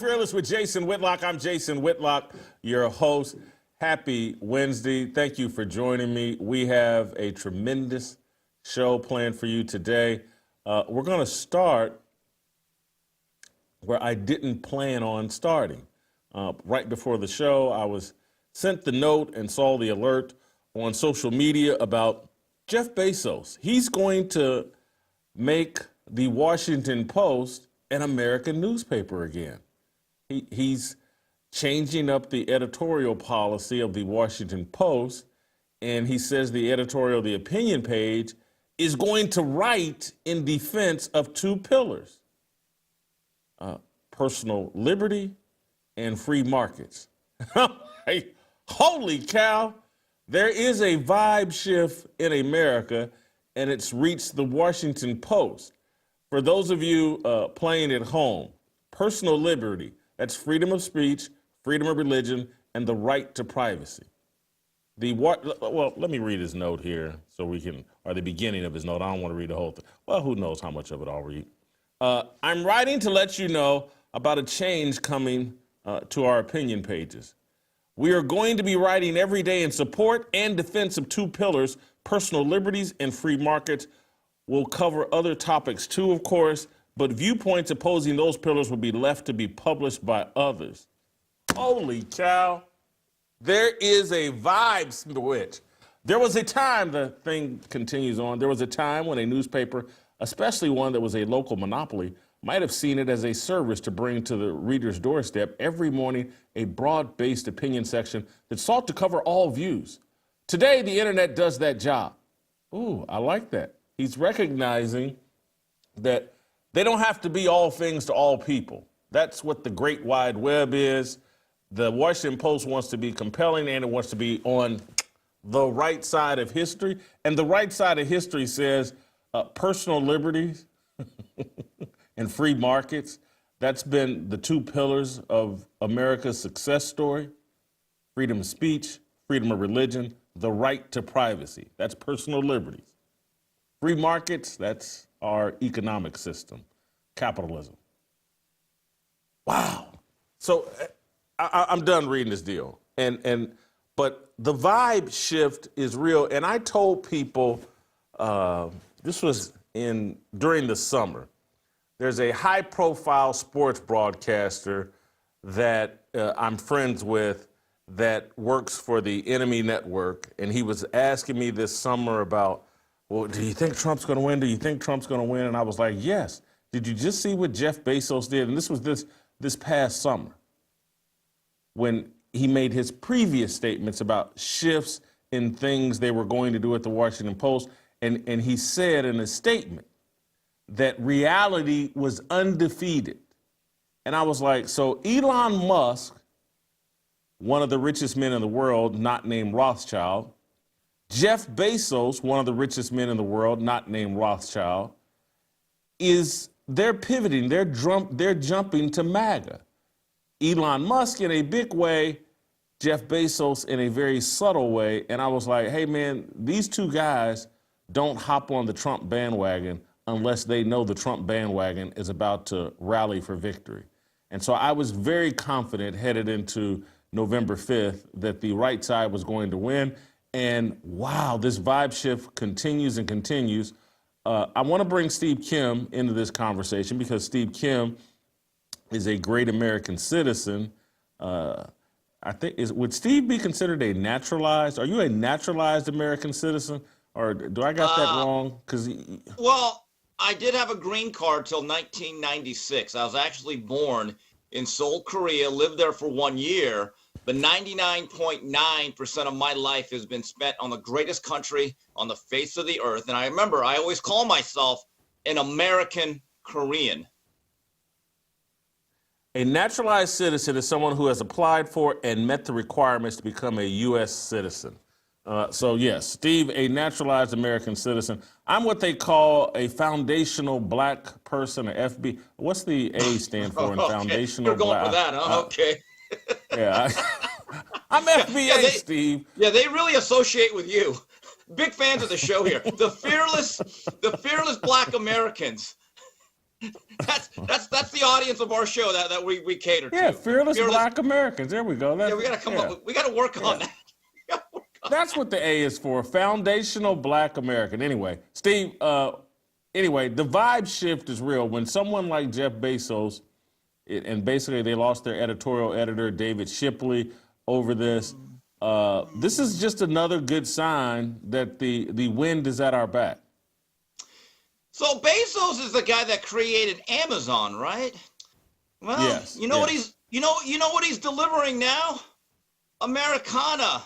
Fearless with Jason Whitlock. I'm Jason Whitlock, your host. Happy Wednesday. Thank you for joining me. We have a tremendous show planned for you today. We're going to start where I didn't plan on starting. Right before the show, I was sent the note and saw the alert on social media about Jeff Bezos. He's going to make the Washington Post an American newspaper again. He's changing up the editorial policy of the Washington Post, and he says the editorial, the opinion page, is going to write in defense of two pillars, personal liberty and free markets. Holy cow, there is a vibe shift in America, and it's reached the Washington Post. For those of you playing at home, personal liberty, that's freedom of speech, freedom of religion, and the right to privacy. Well, let me read his note here so we can, or the beginning of his note. I don't want to read the whole thing. Well, who knows how much of it I'll read. I'm writing to let you know about a change coming to our opinion pages. We are going to be writing every day in support and defense of two pillars, personal liberties and free markets. We'll cover other topics too, of course, but viewpoints opposing those pillars will be left to be published by others. Holy cow. There is a vibe switch. There was a time, the thing continues on, there was a time when a newspaper, especially one that was a local monopoly, might have seen it as a service to bring to the reader's doorstep every morning a broad-based opinion section that sought to cover all views. Today, the internet does that job. Ooh, I like that. He's recognizing that they don't have to be all things to all people. That's what the Great Wide Web is. The Washington Post wants to be compelling, and it wants to be on the right side of history. And the right side of history says personal liberties and free markets. That's been the two pillars of America's success story. Freedom of speech, freedom of religion, the right to privacy. That's personal liberties. Free markets, that's our economic system, capitalism. Wow. So I'm done reading this deal. But the vibe shift is real. And I told people, this was during the summer, there's a high profile sports broadcaster that I'm friends with that works for the Enemy Network. And he was asking me this summer about, well, do you think Trump's going to win? Do you think Trump's going to win? And I was like, yes. Did you just see what Jeff Bezos did? And this was this past summer when he made his previous statements about shifts in things they were going to do at the Washington Post. And he said in a statement that reality was undefeated. And I was like, so Elon Musk, one of the richest men in the world, not named Rothschild, Jeff Bezos, one of the richest men in the world, not named Rothschild, they're pivoting, they're jumping to MAGA. Elon Musk in a big way, Jeff Bezos in a very subtle way. And I was like, hey man, these two guys don't hop on the Trump bandwagon unless they know the Trump bandwagon is about to rally for victory. And so I was very confident headed into November 5th that the right side was going to win. And wow, this vibe shift continues and continues. I want to bring Steve Kim into this conversation because Steve Kim is a great American citizen. I think, would Steve be considered are you a naturalized American citizen? Or do I got that wrong? Well, I did have a green card till 1996. I was actually born in Seoul, Korea, lived there for 1 year. But 99.9% of my life has been spent on the greatest country on the face of the earth. And I remember I always call myself an American Korean. A naturalized citizen is someone who has applied for and met the requirements to become a U.S. citizen. So yes, Steve, a naturalized American citizen. I'm what they call a foundational black person, or FB. What's the A stand for in okay. foundational You're going black? for that, huh? Okay. Yeah, I'm FBA, Steve. Yeah, they really associate with you. Big fans of the show here. The fearless black Americans. That's the audience of our show that we cater to. Yeah, fearless Black Americans. There we go. We got to come up. We got to work on that. That's what the A is for, foundational Black American. Anyway, Steve, anyway, the vibe shift is real. When someone like Jeff Bezos, and basically they lost their editorial editor, David Shipley, over this, this is just another good sign that the wind is at our back. So Bezos is the guy that created Amazon, right? Well, yes, you know what he's what he's delivering now? Americana.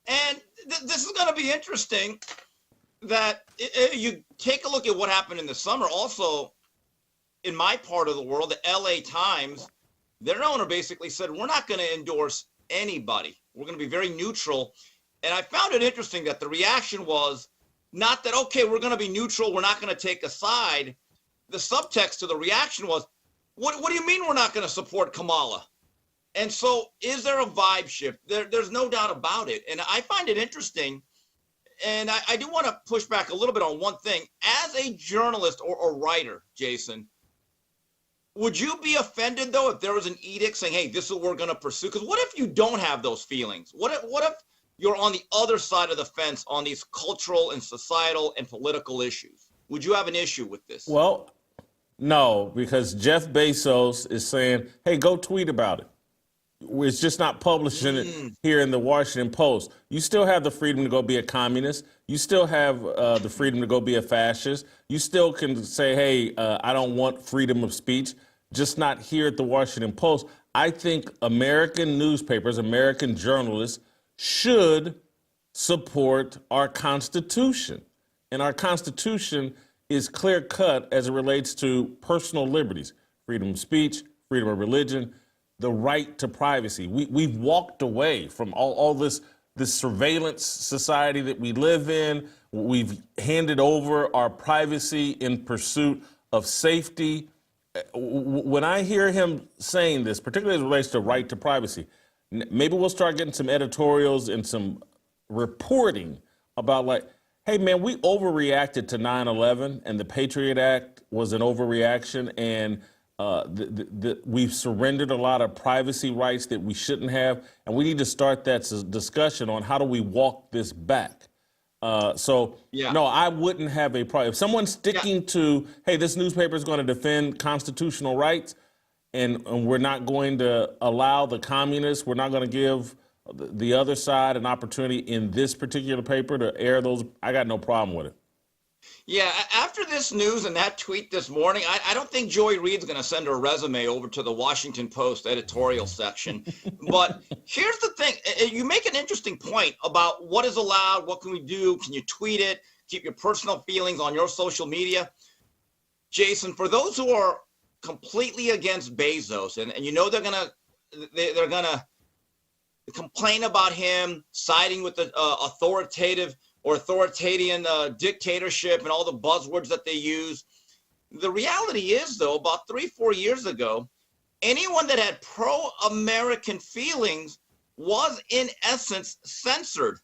And this is going to be interesting that you take a look at what happened in the summer. Also, in my part of the world, the LA Times, their owner basically said, we're not going to endorse anybody. We're going to be very neutral. And I found it interesting that the reaction was not that, okay, we're going to be neutral, we're not going to take a side. The subtext to the reaction was, what do you mean we're not going to support Kamala? And so is there a vibe shift? There's no doubt about it. And I find it interesting. And I do want to push back a little bit on one thing. As a journalist or a writer, Jason, would you be offended, though, if there was an edict saying, hey, this is what we're going to pursue? Because what if you don't have those feelings? What if you're on the other side of the fence on these cultural and societal and political issues? Would you have an issue with this? Well, no, because Jeff Bezos is saying, hey, go tweet about it. It's just not publishing it here in the Washington Post. You still have the freedom to go be a communist. You still have the freedom to go be a fascist. You still can say, hey, I don't want freedom of speech, just not here at the Washington Post. I think American newspapers, American journalists should support our Constitution. And our Constitution is clear cut as it relates to personal liberties, freedom of speech, freedom of religion, the right to privacy. We've walked away from all this surveillance society that we live in. We've handed over our privacy in pursuit of safety. When I hear him saying this, particularly as it relates to right to privacy, maybe we'll start getting some editorials and some reporting about like, hey man, we overreacted to 9/11 and the Patriot Act was an overreaction, and we've surrendered a lot of privacy rights that we shouldn't have, and we need to start that discussion on how do we walk this back. No, I wouldn't have a problem. If someone's sticking to, hey, this newspaper is going to defend constitutional rights, and we're not going to allow the communists, we're not going to give the other side an opportunity in this particular paper to air those, I got no problem with it. Yeah, after this news and that tweet this morning, I don't think Joy Reid's going to send her resume over to the Washington Post editorial section. But here's the thing. You make an interesting point about what is allowed, what can we do, can you tweet it, keep your personal feelings on your social media. Jason, for those who are completely against Bezos, and you know they're going to complain about him siding with the authoritarian dictatorship and all the buzzwords that they use. The reality is, though, about 3-4 years ago, anyone that had pro-American feelings was, in essence, censored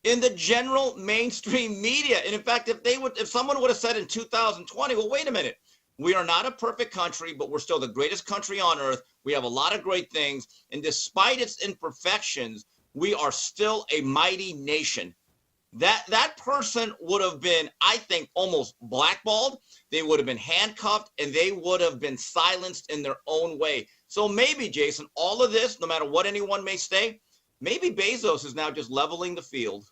in the general mainstream media. And in fact, if someone would have said in 2020, well, wait a minute, we are not a perfect country, but we're still the greatest country on earth. We have a lot of great things. And despite its imperfections, we are still a mighty nation. That person would have been, I think, almost blackballed. They would have been handcuffed, and they would have been silenced in their own way. So maybe, Jason, all of this, no matter what anyone may say, maybe Bezos is now just leveling the field.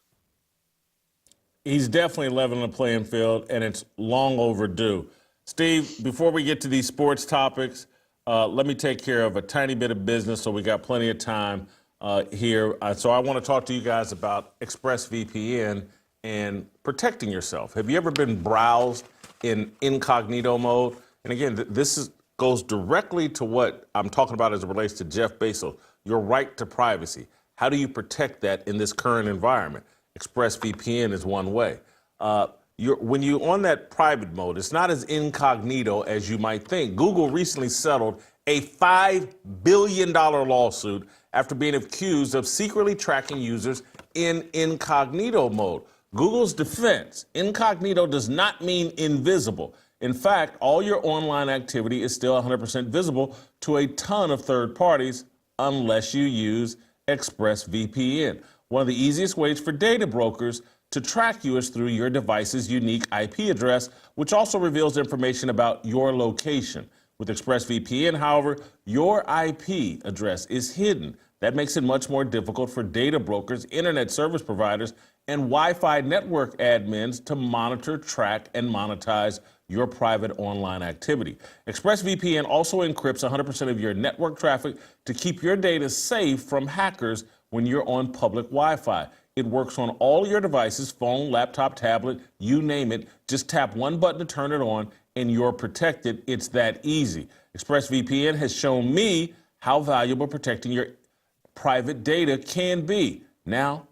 He's definitely leveling the playing field, and it's long overdue. Steve, before we get to these sports topics, let me take care of a tiny bit of business so we got plenty of time here. So I want to talk to you guys about ExpressVPN and protecting yourself. Have you ever been browsed in incognito mode? And again, this goes directly to what I'm talking about as it relates to Jeff Bezos, your right to privacy. How do you protect that in this current environment? ExpressVPN is one way. When you're on that private mode, it's not as incognito as you might think. Google recently settled a $5 billion lawsuit after being accused of secretly tracking users in incognito mode. Google's defense, incognito does not mean invisible. In fact, all your online activity is still 100% visible to a ton of third parties unless you use ExpressVPN. One of the easiest ways for data brokers to track you is through your device's unique IP address, which also reveals information about your location. With ExpressVPN, however, your IP address is hidden. That makes it much more difficult for data brokers, internet service providers, and Wi-Fi network admins to monitor, track, and monetize your private online activity. ExpressVPN also encrypts 100% of your network traffic to keep your data safe from hackers when you're on public Wi-Fi. It works on all your devices, phone, laptop, tablet, you name it. Just tap one button to turn it on and you're protected. It's that easy. ExpressVPN has shown me how valuable protecting your private data can be. Now,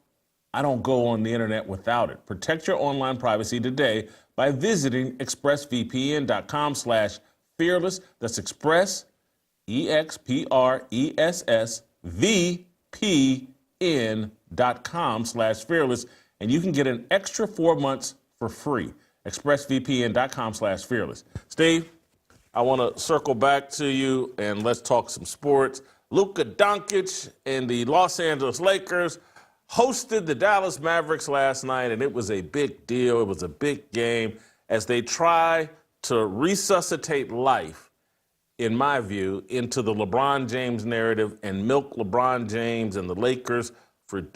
I don't go on the internet without it. Protect your online privacy today by visiting expressvpn.com/fearless. That's Express, EXPRESSVPN.com/fearless. And you can get an extra 4 months for free. expressvpn.com/fearless. Steve, I want to circle back to you and let's talk some sports. Luka Doncic and the Los Angeles Lakers hosted the Dallas Mavericks last night, and it was a big deal. It was a big game as they try to resuscitate life, in my view, into the LeBron James narrative and milk LeBron James and the Lakers for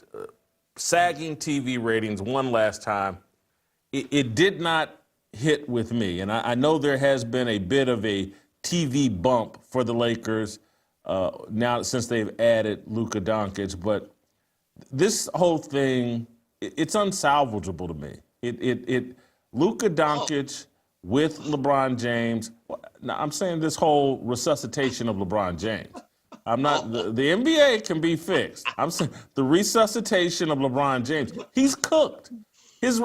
sagging TV ratings one last time. It did not hit with me, and I know there has been a bit of a TV bump for the Lakers now since they've added Luka Doncic, but this whole thing, it's unsalvageable to me. Luka Doncic with LeBron James. Now, I'm saying this whole resuscitation of LeBron James. I'm not, the NBA can be fixed. I'm saying the resuscitation of LeBron James. He's cooked. He's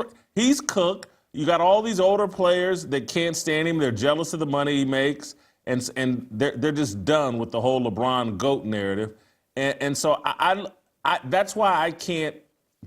cooked. You got all these older players that can't stand him. They're jealous of the money he makes. And they're just done with the whole LeBron GOAT narrative. And so that's why I can't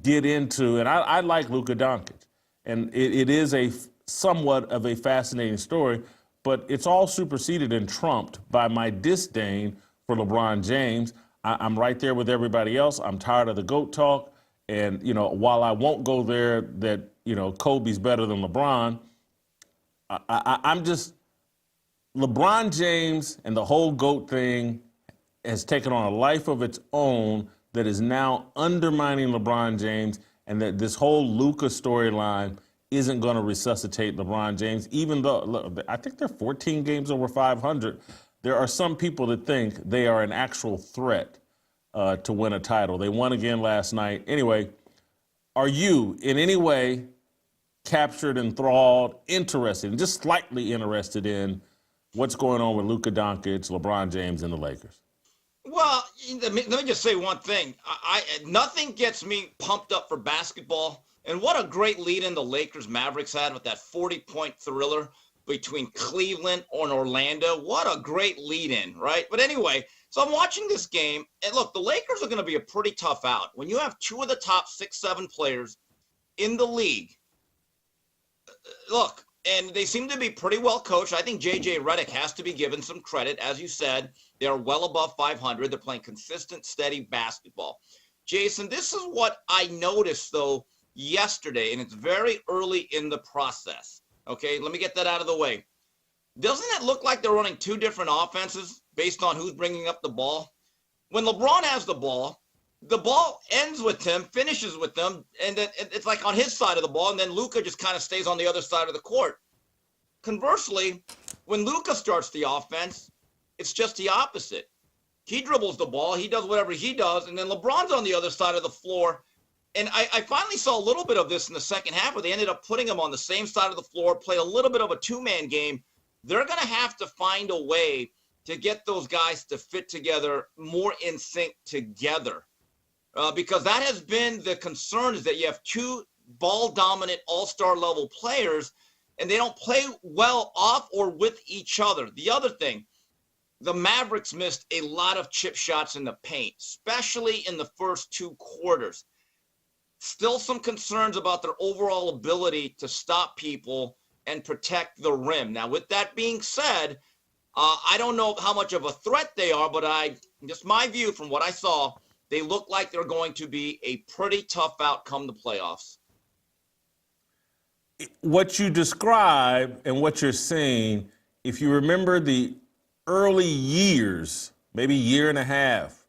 get into, and I like Luka Doncic, and it is a somewhat of a fascinating story, but it's all superseded and trumped by my disdain for LeBron James. I'm right there with everybody else. I'm tired of the GOAT talk, and while I won't go there that Kobe's better than LeBron, I'm just LeBron James and the whole GOAT thing has taken on a life of its own that is now undermining LeBron James, and that this whole Luka storyline isn't going to resuscitate LeBron James, even though, look, I think they're 14 games over 500. There are some people that think they are an actual threat to win a title. They won again last night. Anyway, are you in any way captured, enthralled, interested, and just slightly interested in what's going on with Luka Doncic, LeBron James, and the Lakers? Well, let me just say one thing. Nothing gets me pumped up for basketball. And what a great lead-in the Lakers Mavericks had with that 40-point thriller between Cleveland and Orlando. What a great lead-in, right? But anyway, so I'm watching this game, and look, the Lakers are going to be a pretty tough out. When you have two of the top 6-7 players in the league, look, and they seem to be pretty well coached. I think J.J. Redick has to be given some credit. As you said, they're well above 500. They're playing consistent, steady basketball. Jason, this is what I noticed, though, yesterday, and it's very early in the process. Okay, let me get that out of the way. Doesn't it look like they're running two different offenses based on who's bringing up the ball? When LeBron has the ball ends with him, finishes with them, and then it's like on his side of the ball, and then Luka just kind of stays on the other side of the court. Conversely, when Luka starts the offense, it's just the opposite. He dribbles the ball, he does whatever he does, and then LeBron's on the other side of the floor. And I finally saw a little bit of this in the second half where they ended up putting him on the same side of the floor, played a little bit of a two-man game. They're going to have to find a way to get those guys to fit together, more in sync together. Because that has been the concern, is that you have two ball-dominant all-star level players, and they don't play well off or with each other. The other thing, the Mavericks missed a lot of chip shots in the paint, especially in the first two quarters. Still some concerns about their overall ability to stop people and protect the rim. Now, with that being said, I don't know how much of a threat they are, but just my view from what I saw, they look like they're going to be a pretty tough outcome the playoffs. What you describe and what you're seeing, if you remember the early years, maybe year and a half,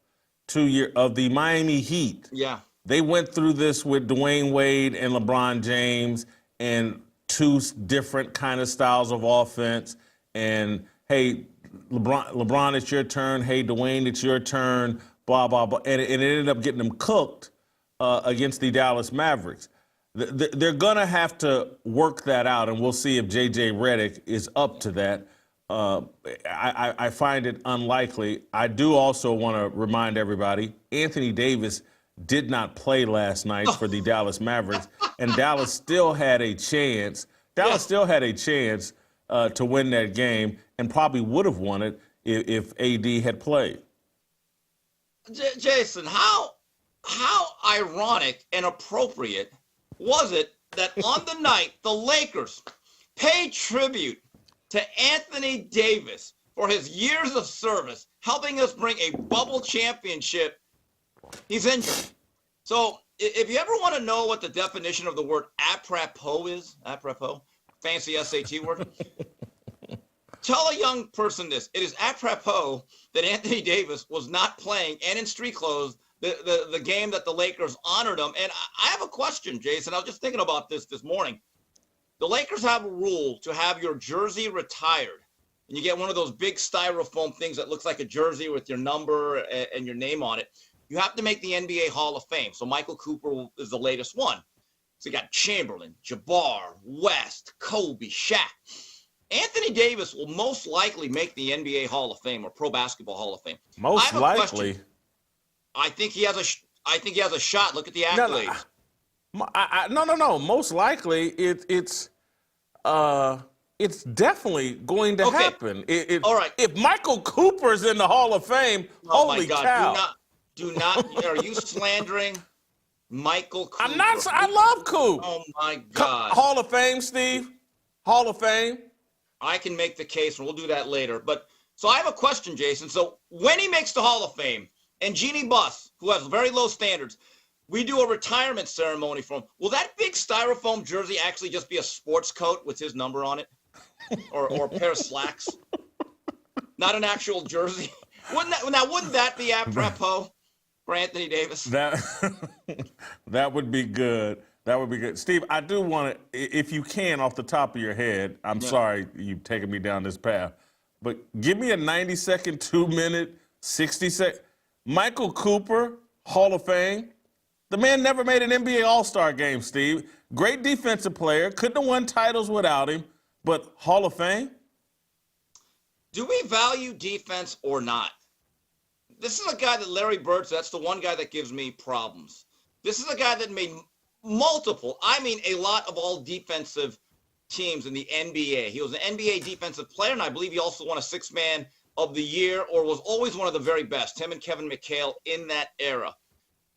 2 years of the Miami Heat. Yeah. They went through this with Dwyane Wade and LeBron James and two different kind of styles of offense. And, hey, LeBron, it's your turn. Hey, Dwyane, it's your turn, blah, blah, blah. And it ended up getting them cooked against the Dallas Mavericks. They're going to have to work that out, and we'll see if J.J. Redick is up to that. I find it unlikely. I do also want to remind everybody, Anthony Davis did not play last night for the Dallas Mavericks, and Dallas still had a chance. Still had a chance to win that game, and probably would have won it if AD had played. Jason, how ironic and appropriate was it that on the night the Lakers paid tribute to Anthony Davis for his years of service, helping us bring a bubble championship? He's injured. So if you ever want to know what the definition of the word apropos is, apropos, fancy SAT word, tell a young person this. It is apropos that Anthony Davis was not playing and in street clothes the game that the Lakers honored him. And I have a question, Jason. I was just thinking about this morning. The Lakers have a rule to have your jersey retired. And you get one of those big styrofoam things that looks like a jersey with your number and your name on it. You have to make the NBA Hall of Fame. So Michael Cooper is the latest one. So you got Chamberlain, Jabbar, West, Kobe, Shaq. Anthony Davis will most likely make the NBA Hall of Fame or Pro Basketball Hall of Fame. Most likely. Question. I think he has a shot. Look at the accolades. No. Most likely, it's definitely going to happen. All right. If Michael Cooper's in the Hall of Fame, holy cow! Do not. Are you slandering Michael Cooper? I'm not. I love Coop. Oh my God. Hall of Fame, Steve. Hall of Fame. I can make the case, and we'll do that later. But so I have a question, Jason. So when he makes the Hall of Fame, and Jeannie Buss, who has very low standards, we do a retirement ceremony for him. Will that big styrofoam jersey actually just be a sports coat with his number on it, or a pair of slacks? Not an actual jersey. Wouldn't that be apropos for Anthony Davis? That would be good. That would be good. Steve, I do want to, if you can, off the top of your head, I'm sorry you've taken me down this path, but give me a 90-second, 2-minute, 60-second. Michael Cooper, Hall of Fame. The man never made an NBA All-Star game, Steve. Great defensive player. Couldn't have won titles without him, but Hall of Fame? Do we value defense or not? This is a guy that Larry Bird said, that's the one guy that gives me problems. This is a guy that made a lot of all defensive teams in the NBA. He was an NBA defensive player, and I believe he also won a six-man of the year, or was always one of the very best, him and Kevin McHale in that era.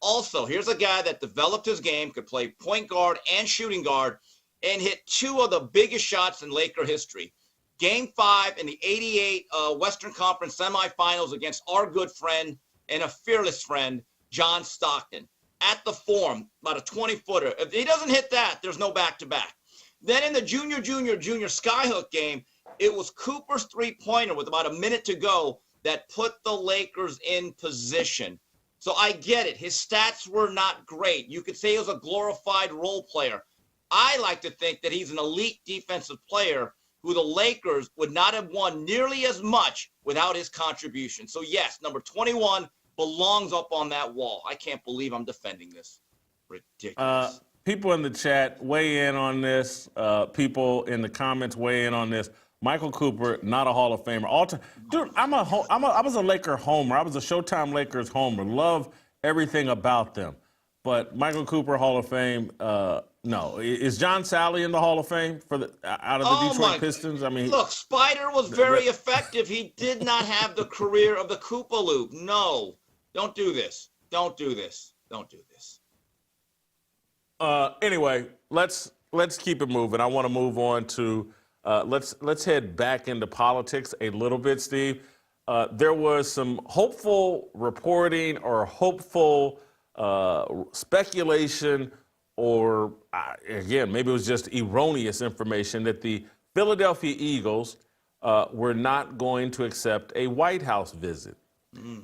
Also, here's a guy that developed his game, could play point guard and shooting guard, and hit two of the biggest shots in Laker history. Game 5 in the 88 Western Conference semifinals against our good friend and a fearless friend, John Stockton. At the Forum, about a 20-footer. If he doesn't hit that, there's no back-to-back. Then in the junior skyhook game, it was Cooper's three-pointer with about a minute to go that put the Lakers in position. So I get it. His stats were not great. You could say he was a glorified role player. I like to think that he's an elite defensive player who the Lakers would not have won nearly as much without his contribution. So, yes, number 21 belongs up on that wall. I can't believe I'm defending this. Ridiculous. People in the chat weigh in on this. People in the comments weigh in on this. Michael Cooper, not a Hall of Famer. Dude, I was a Laker homer. I was a Showtime Lakers homer. Love everything about them. But Michael Cooper, Hall of Fame, no. Is John Sally in the Hall of Fame out of the Detroit Pistons? I mean, look, Spider was very effective. He did not have the career of the Koopa Loop. No, don't do this. Don't do this. Don't do this. Anyway, let's let's keep it moving. I want to move on to let's head back into politics a little bit, Steve. There was some hopeful reporting or hopeful speculation, or again, maybe it was just erroneous information that the Philadelphia Eagles were not going to accept a White House visit.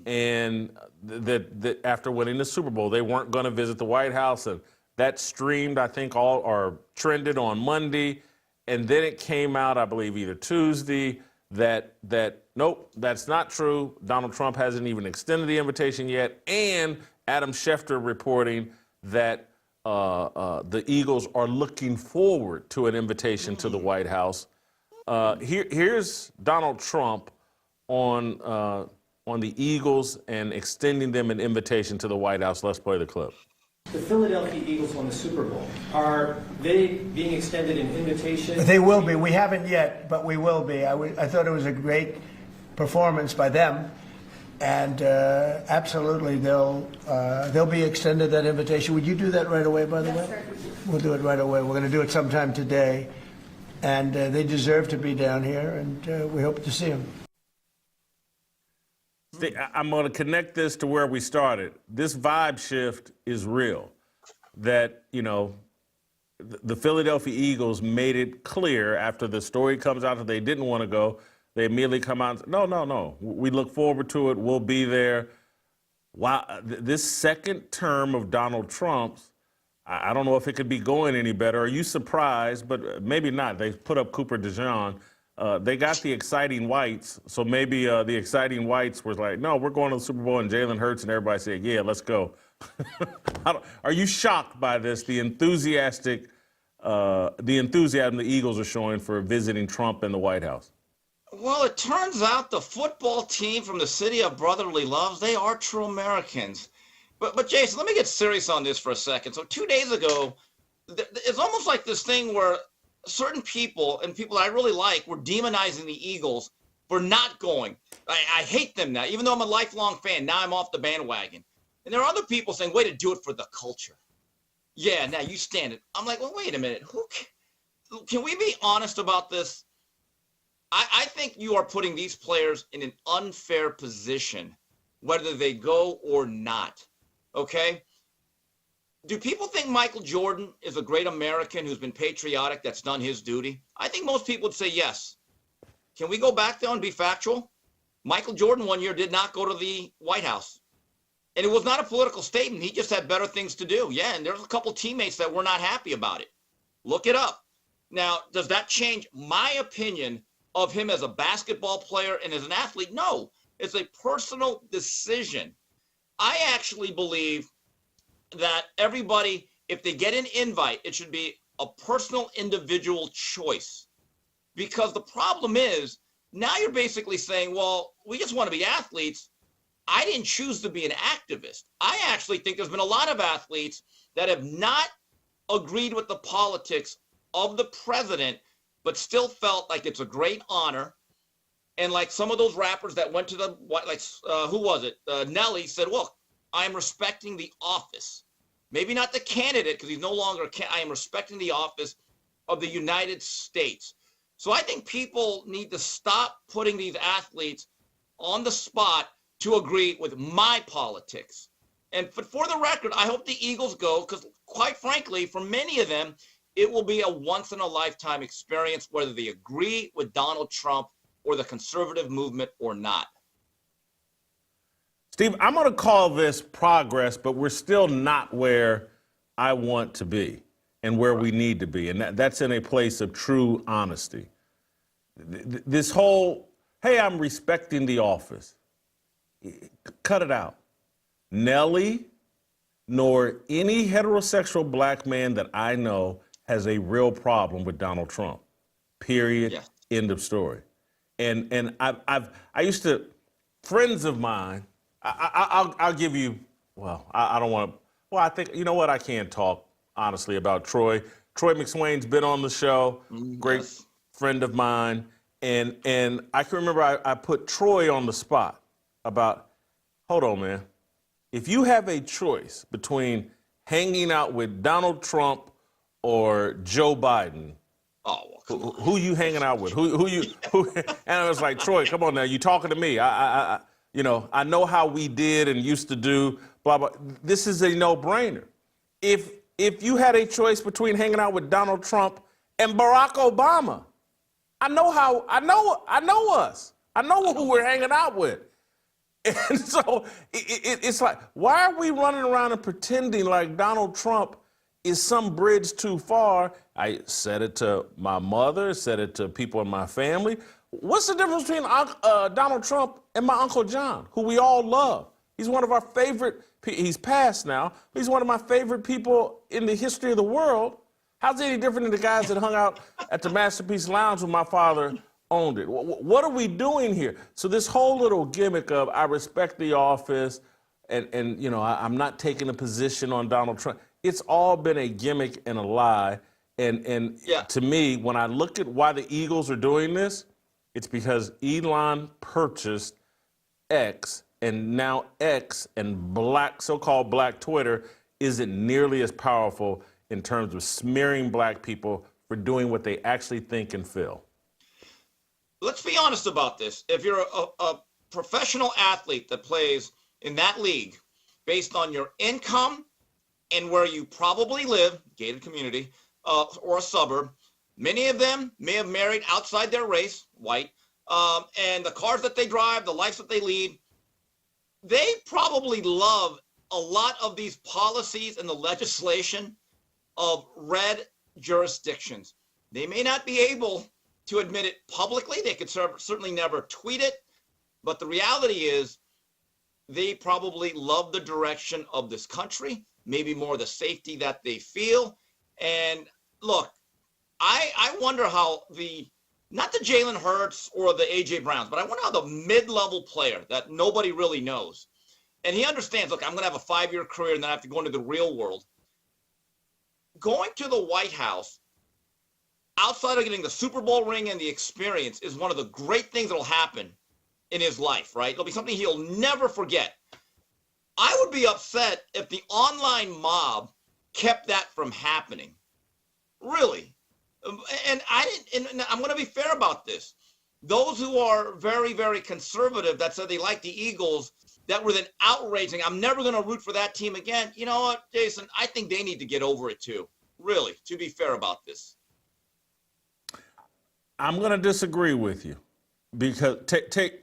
And that after winning the Super Bowl, they weren't going to visit the White House. And that streamed, I think, or trended on Monday. And then it came out, I believe, either Tuesday, that nope, that's not true. Donald Trump hasn't even extended the invitation yet. And Adam Schefter reporting that the Eagles are looking forward to an invitation to the White House. Here's Donald Trump on the Eagles and extending them an invitation to the White House. Let's play the clip. The Philadelphia Eagles won the Super Bowl. Are they being extended an invitation? They will be. We haven't yet, but we will be. I thought it was a great performance by them, and absolutely they'll be extended that invitation. Would you do that right away, by the way? We'll do it right away. We're going to do it sometime today, and they deserve to be down here, and we hope to see them. I'm going to connect this to where we started. This vibe shift is real. That, the Philadelphia Eagles made it clear after the story comes out that they didn't want to go. They immediately come out and say, no. We look forward to it. We'll be there. Wow, this second term of Donald Trump's, I don't know if it could be going any better. Are you surprised? But maybe not. They put up Cooper DeJean. They got the exciting whites, so maybe the exciting whites was like, no, we're going to the Super Bowl, and Jalen Hurts, and everybody said, yeah, let's go. Are you shocked by this, the enthusiasm the Eagles are showing for visiting Trump and the White House? Well, it turns out the football team from the city of brotherly loves, they are true Americans. But Jason, let me get serious on this for a second. So 2 days ago, it's almost like this thing where certain people, and people I really like, were demonizing the Eagles for not going. I hate them now. Even though I'm a lifelong fan, now I'm off the bandwagon. And there are other people saying, way to do it for the culture. Yeah, now you stand it. I'm like, well, wait a minute. Can we be honest about this? I think you are putting these players in an unfair position, whether they go or not. Okay? Do people think Michael Jordan is a great American who's been patriotic, that's done his duty? I think most people would say yes. Can we go back though and be factual? Michael Jordan one year did not go to the White House. And it was not a political statement. He just had better things to do. Yeah, and there's a couple teammates that were not happy about it. Look it up. Now, does that change my opinion of him as a basketball player and as an athlete? No. It's a personal decision. I actually believe that everybody, if they get an invite, it should be a personal individual choice. Because the problem is, now you're basically saying, well, we just want to be athletes. I didn't choose to be an activist. I actually think there's been a lot of athletes that have not agreed with the politics of the president, but still felt like it's a great honor. And like some of those rappers that went to the, who was it? Nelly said, look, I am respecting the office. Maybe not the candidate, because he's no longer, I am respecting the office of the United States. So I think people need to stop putting these athletes on the spot to agree with my politics. And for the record, I hope the Eagles go, because quite frankly, for many of them, it will be a once-in-a-lifetime experience, whether they agree with Donald Trump or the conservative movement or not. Steve, I'm going to call this progress, but we're still not where I want to be and where we need to be. And that's in a place of true honesty. This whole, hey, I'm respecting the office. Cut it out. Nelly, nor any heterosexual black man that I know has a real problem with Donald Trump. Period. Yeah. End of story. And I used to, friends of mine, I'll give you, well, I don't want to, well, I think, you know what, I can't talk honestly about Troy. Troy McSwain's been on the show, great friend of mine, and I can remember I put Troy on the spot about, hold on, man, if you have a choice between hanging out with Donald Trump or Joe Biden? Oh, well, come on. Who you hanging out with? Who? And I was like, Troy, come on now, you talking to me? I know how we did and used to do. Blah blah. This is a no-brainer. If you had a choice between hanging out with Donald Trump and Barack Obama, I know us. I know who we're hanging out with. And so it's like, why are we running around and pretending like Donald Trump is some bridge too far? I said it to my mother, said it to people in my family. What's the difference between Donald Trump and my Uncle John, who we all love? He's one of our favorite, he's passed now, but he's one of my favorite people in the history of the world. How's it any different than the guys that hung out at the Masterpiece Lounge when my father owned it? What are we doing here? So this whole little gimmick of I respect the office and I'm not taking a position on Donald Trump. It's all been a gimmick and a lie. And to me, when I look at why the Eagles are doing this, it's because Elon purchased X, and now X and so-called black Twitter isn't nearly as powerful in terms of smearing black people for doing what they actually think and feel. Let's be honest about this. If you're a professional athlete that plays in that league based on your income and where you probably live, gated community, or a suburb, many of them may have married outside their race, white, and the cars that they drive, the lives that they lead, they probably love a lot of these policies and the legislation of red jurisdictions. They may not be able to admit it publicly. They could certainly never tweet it. But the reality is they probably love the direction of this country, maybe more the safety that they feel. And look, I wonder how not the Jalen Hurts or the A.J. Browns, but I wonder how the mid-level player that nobody really knows, and he understands, look, I'm going to have a 5-year career and then I have to go into the real world. Going to the White House, outside of getting the Super Bowl ring and the experience, is one of the great things that will happen in his life, right? It'll be something he'll never forget. I would be upset if the online mob kept that from happening. Really. And I'm going to be fair about this. Those who are very, very conservative that said they like the Eagles, that were then outraging, I'm never going to root for that team again. You know what, Jason? I think they need to get over it too. Really, to be fair about this. I'm going to disagree with you because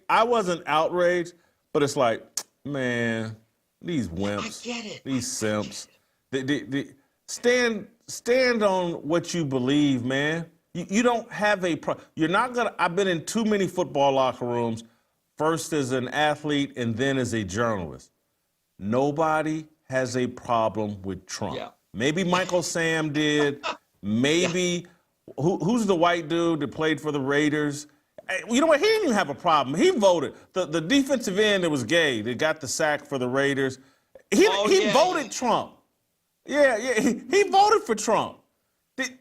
I wasn't outraged, but it's like, man, these wimps, I get it. These simps, stand on what you believe, man. You don't have you're not gonna. I've been in too many football locker rooms, first as an athlete and then as a journalist. Nobody has a problem with Trump. Yeah. Maybe Michael Sam did. Maybe who's the white dude that played for the Raiders? You know what? He didn't even have a problem. He voted. The defensive end that was gay that got the sack for the Raiders. He voted Trump. Yeah, he voted for Trump.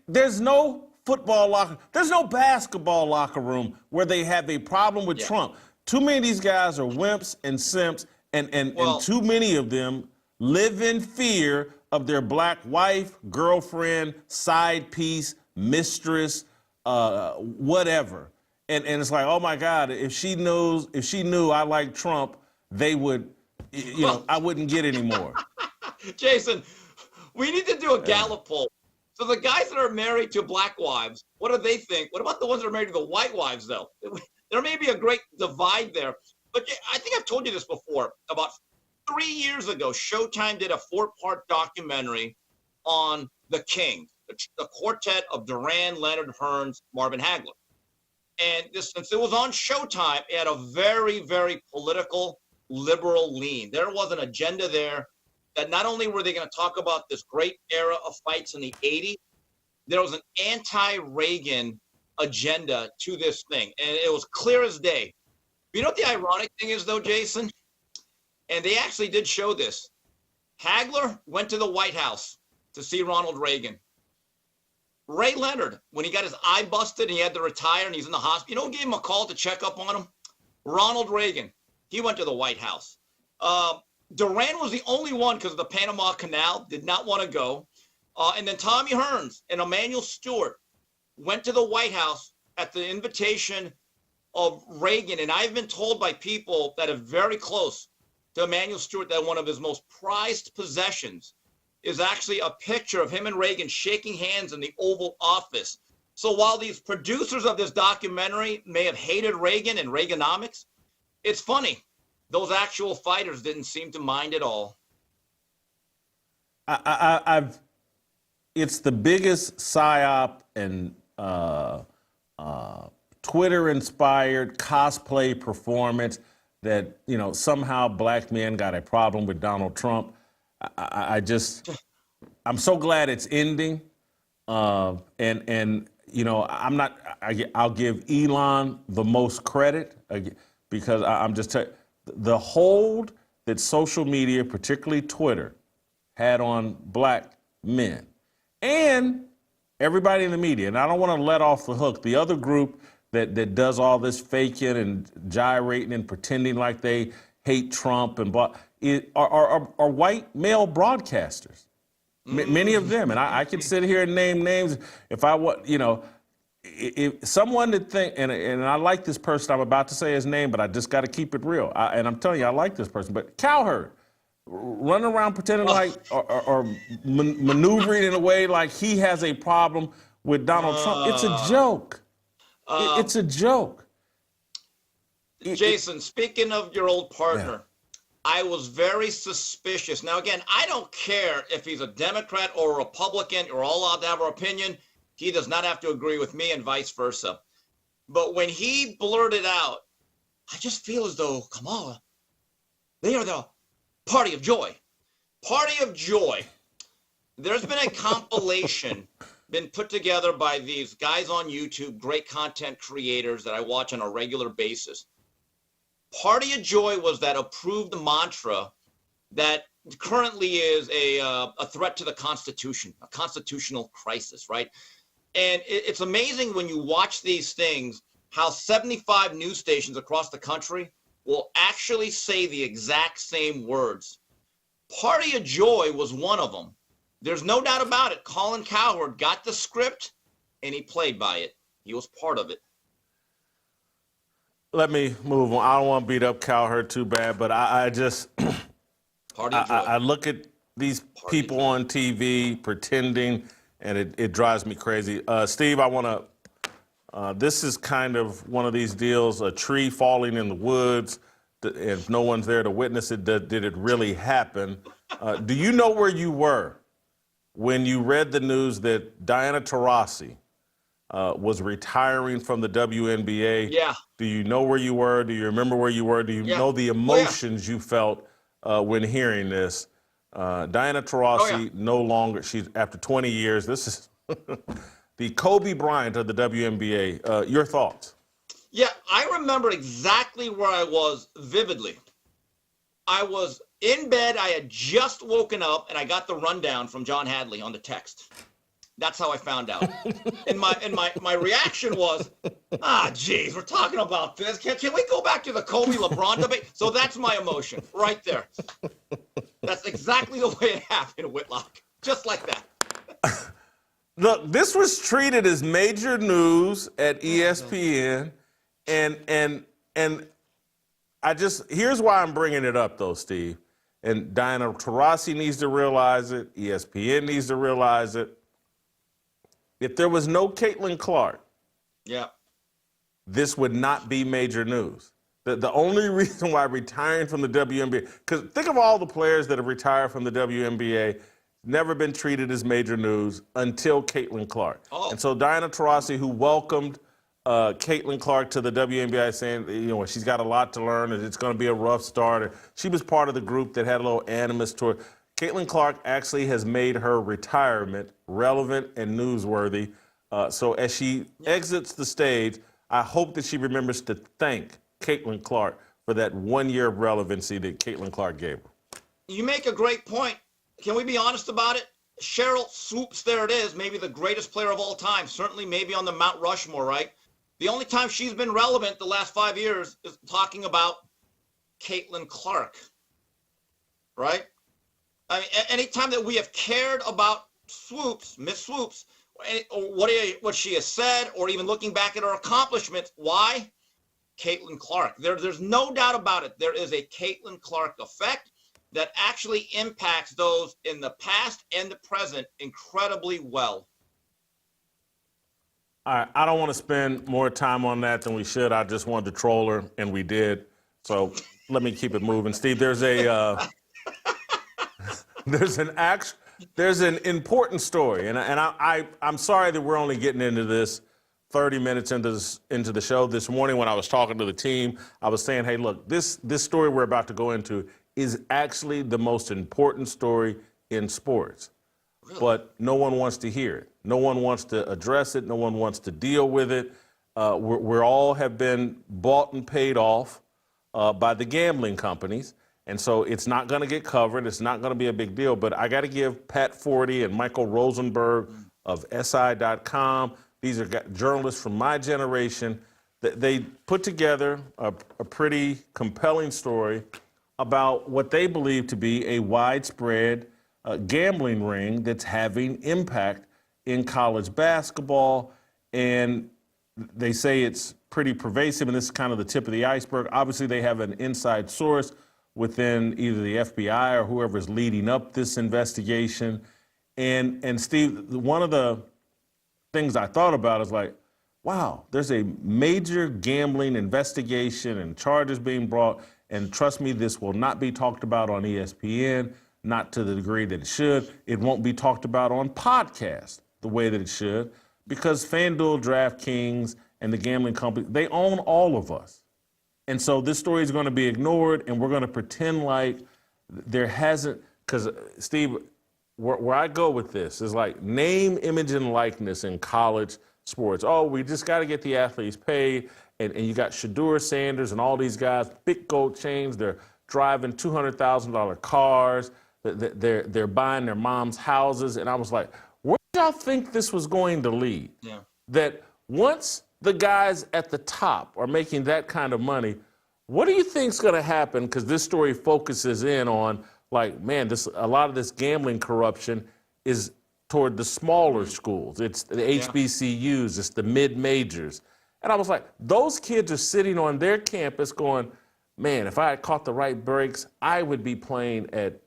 There's no football locker, there's no basketball locker room where they have a problem with Trump. Too many of these guys are wimps and simps, and too many of them live in fear of their black wife, girlfriend, side piece, mistress, whatever. And it's like, oh my God, if she knew I like Trump, they would, I wouldn't get any more. Jason, we need to do a Gallup poll. So the guys that are married to black wives, what do they think? What about the ones that are married to the white wives, though? There may be a great divide there. But I think I've told you this before. About 3 years ago, Showtime did a 4-part documentary on the King, the quartet of Duran, Leonard, Hearns, Marvin Hagler. And since it was on Showtime, it had a very, very political, liberal lean. There was an agenda there that not only were they going to talk about this great era of fights in the 80s, there was an anti-Reagan agenda to this thing. And it was clear as day. You know what the ironic thing is, though, Jason? And they actually did show this. Hagler went to the White House to see Ronald Reagan. Ray Leonard, when he got his eye busted and he had to retire and he's in the hospital, you know who gave him a call to check up on him? Ronald Reagan. He went to the White House. Duran was the only one, because of the Panama Canal, did not want to go. And then Tommy Hearns and Emanuel Stewart went to the White House at the invitation of Reagan. And I've been told by people that are very close to Emanuel Stewart that one of his most prized possessions is actually a picture of him and Reagan shaking hands in the Oval Office. So while these producers of this documentary may have hated Reagan and Reaganomics, it's funny. Those actual fighters didn't seem to mind at all. It's the biggest psyop and Twitter-inspired cosplay performance that, you know, somehow black men got a problem with Donald Trump. I'm so glad it's ending. And you know, I'll give Elon the most credit because I'm just telling you, the hold that social media, particularly Twitter, had on black men and everybody in the media. And I don't want to let off the hook the other group that does all this faking and gyrating and pretending like they hate Trump and blah, are white male broadcasters. Many of them. And I could sit here and name names if I want, you know, if someone that think, and I like this person, I'm about to say his name, but I just got to keep it real. And I'm telling you, I like this person, but Cowherd, running around pretending like, or maneuvering in a way like he has a problem with Donald Trump. It's a joke. It's a joke. Jason, speaking of your old partner, I was very suspicious. Now, again, I don't care if he's a Democrat or a Republican. We're all allowed to have our opinion. He does not have to agree with me and vice versa. But when he blurted out, I just feel as though, Kamala, they are the party of joy. Party of joy. There's been a compilation been put together by these guys on YouTube, great content creators that I watch on a regular basis. Party of joy was that approved mantra that currently is a threat to the Constitution, a constitutional crisis, right? And it's amazing when you watch these things, how 75 news stations across the country will actually say the exact same words. Party of joy was one of them. There's no doubt about it. Colin Cowherd got the script and he played by it. He was part of it. Let me move on. I don't want to beat up Cowherd too bad, but I just Party of joy. I look at these people on TV pretending, and it drives me crazy. Steve, I want to, this is kind of one of these deals, a tree falling in the woods, if no one's there to witness it, did it really happen? Do you know where you were when you read the news that Diana Taurasi was retiring from the WNBA? Yeah. Do you know where you were? Do you remember where you were? Do you know the emotions you felt when hearing this? Diana Taurasi no longer, she's after 20 years, this is the Kobe Bryant of the WNBA. Your thoughts? Yeah, I remember exactly where I was vividly. I was in bed, I had just woken up, and I got the rundown from John Hadley on the text. That's how I found out. And my reaction was, geez, we're talking about this. Can we go back to the Kobe LeBron debate? So that's my emotion right there. That's exactly the way it happened, Whitlock. Just like that. Look, this was treated as major news at ESPN, and I just, here's why I'm bringing it up, though, Steve. And Diana Taurasi needs to realize it. ESPN needs to realize it. If there was no Caitlin Clark, this would not be major news. The only reason why retiring from the WNBA, because think of all the players that have retired from the WNBA, never been treated as major news until Caitlin Clark. And so Diana Taurasi, who welcomed Caitlin Clark to the WNBA, saying, you know, she's got a lot to learn and it's going to be a rough start. She was part of the group that had a little animus toward. Caitlin Clark actually has made her retirement relevant and newsworthy. So as she exits the stage, I hope that she remembers to thank Caitlin Clark for that 1 year of relevancy that Caitlin Clark gave her. You make a great point. Can we be honest about it? Cheryl Swoops, there it is, maybe the greatest player of all time, certainly maybe on the Mount Rushmore, right? The only time she's been relevant the last 5 years is talking about Caitlin Clark, right? I mean, anytime that we have cared about Miss Swoops, or what she has said, or even looking back at her accomplishments. Why? Caitlin Clark. There's no doubt about it. There is a Caitlin Clark effect that actually impacts those in the past and the present incredibly well. All right, I don't want to spend more time on that than we should. I just wanted to troll her, and we did. So let me keep it moving. Steve, there's an important story, and I'm sorry that we're only getting into this 30 minutes into the show. This morning when I was talking to the team, I was saying, hey, look, this story we're about to go into is actually the most important story in sports. Really? But no one wants to hear it. No one wants to address it. No one wants to deal with it. We're all have been bought and paid off by the gambling companies. And so it's not going to get covered. It's not going to be a big deal. But I got to give Pat Forty and Michael Rosenberg of SI.com, these are journalists from my generation, they put together a pretty compelling story about what they believe to be a widespread gambling ring that's having impact in college basketball. And they say it's pretty pervasive, and this is kind of the tip of the iceberg. Obviously, they have an inside source within either the FBI or whoever's leading up this investigation. And Steve, one of the things I thought about is like, wow, there's a major gambling investigation and charges being brought, and trust me, this will not be talked about on ESPN, not to the degree that it should. It won't be talked about on podcasts the way that it should, because FanDuel, DraftKings, and the gambling company, they own all of us. And so this story is going to be ignored, and we're going to pretend like there hasn't, because Steve, where I go with this is like name, image, and likeness in college sports. Oh, we just got to get the athletes paid, and you got Shedeur Sanders and all these guys, big gold chains, they're driving $200,000 cars, they're buying their mom's houses, and I was like, where did y'all think this was going to lead? Yeah. That once the guys at the top are making that kind of money, what do you think's going to happen? Because this story focuses in on, like, man, a lot of this gambling corruption is toward the smaller schools. It's the HBCUs, it's the mid-majors. And I was like, those kids are sitting on their campus going, man, if I had caught the right breaks, I would be playing at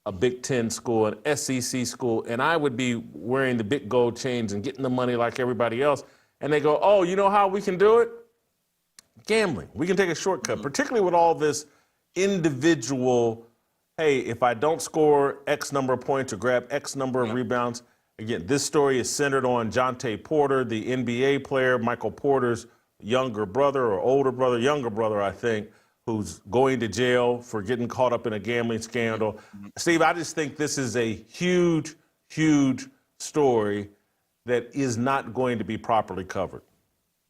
a Big Ten school, an SEC school, and I would be wearing the big gold chains and getting the money like everybody else. And they go, oh, you know how we can do it? Gambling. We can take a shortcut, particularly with all this individual, hey, if I don't score X number of points or grab X number of rebounds. Again, this story is centered on Jontay Porter, the NBA player, Michael Porter's younger brother or older brother, younger brother, I think, who's going to jail for getting caught up in a gambling scandal. Steve, I just think this is a huge, huge story that is not going to be properly covered.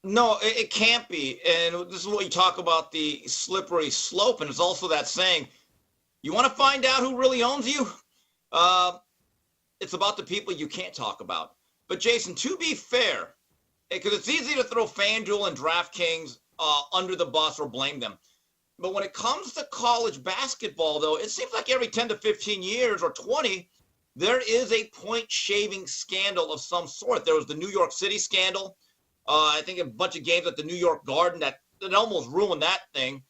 No, it can't be. And this is what you talk about, the slippery slope. And it's also that saying, you want to find out who really owns you? It's about the people you can't talk about. But Jason, to be fair, because it's easy to throw FanDuel and DraftKings under the bus or blame them. But when it comes to college basketball, though, it seems like every 10 to 15 years or 20, there is a point-shaving scandal of some sort. There was the New York City scandal. I think a bunch of games at the New York Garden that almost ruined that thing.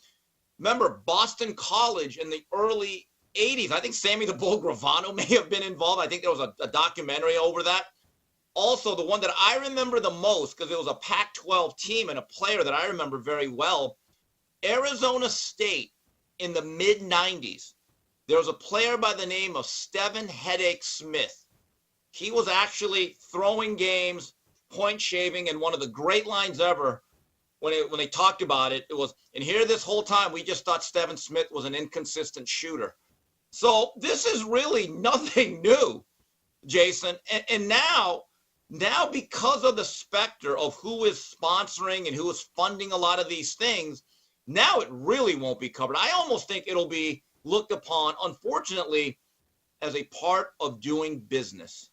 Remember, Boston College in the early 80s, I think Sammy the Bull Gravano may have been involved. I think there was a documentary over that. Also, the one that I remember the most, because it was a Pac-12 team and a player that I remember very well, Arizona State in the mid-90s. There was a player by the name of Steven Headache Smith. He was actually throwing games, point shaving, and one of the great lines ever when they talked about it, it was, and here this whole time we just thought Steven Smith was an inconsistent shooter. So this is really nothing new, Jason. And now because of the specter of who is sponsoring and who is funding a lot of these things, now it really won't be covered. I almost think it'll be looked upon, unfortunately, as a part of doing business.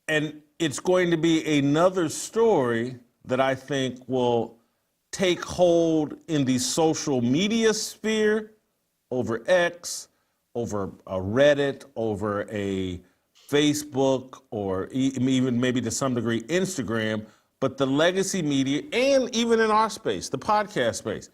And it's going to be another story that I think will take hold in the social media sphere over X, over a Reddit, over a Facebook, or even maybe to some degree Instagram, but the legacy media, and even in our space, the podcast space,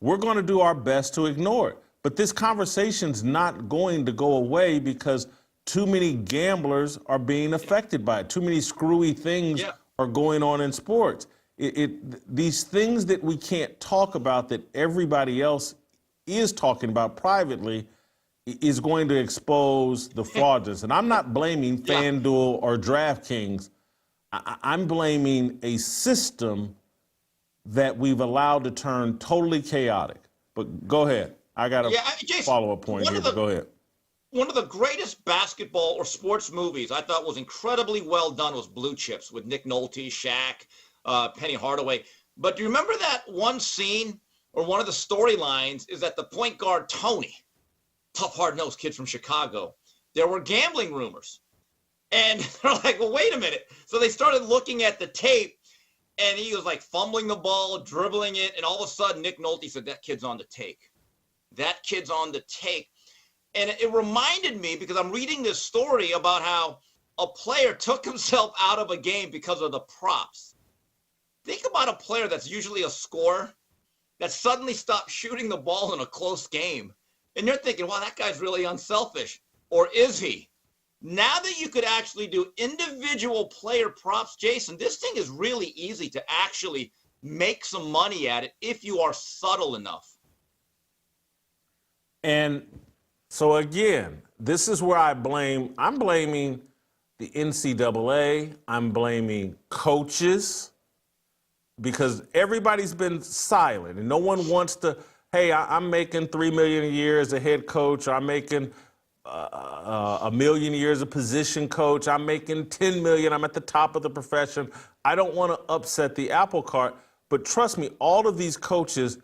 we're going to do our best to ignore it. But this conversation's not going to go away because too many gamblers are being affected by it. Too many screwy things are going on in sports. These things that we can't talk about that everybody else is talking about privately is going to expose the fraudulence. And I'm not blaming FanDuel or DraftKings. I'm blaming a system that we've allowed to turn totally chaotic. But go ahead. I got a follow-up point here, but go ahead. One of the greatest basketball or sports movies I thought was incredibly well done was Blue Chips with Nick Nolte, Shaq, Penny Hardaway. But do you remember that one scene or one of the storylines is that the point guard, Tony, tough, hard-nosed kid from Chicago, there were gambling rumors. And they're like, well, wait a minute. So they started looking at the tape, and he was like fumbling the ball, dribbling it, and all of a sudden Nick Nolte said, that kid's on the take. That kid's on the take. And it reminded me, because I'm reading this story about how a player took himself out of a game because of the props. Think about a player that's usually a scorer that suddenly stopped shooting the ball in a close game. And you're thinking, wow, that guy's really unselfish. Or is he? Now that you could actually do individual player props, Jason, this thing is really easy to actually make some money at it if you are subtle enough. And so again, this is where I'm blaming the NCAA, I'm blaming coaches, because everybody's been silent and no one wants to, hey, I'm making $3 million a year as a head coach, I'm making $1 million a year as a position coach, I'm making $10 million, I'm at the top of the profession. I don't want to upset the apple cart, but trust me, all of these coaches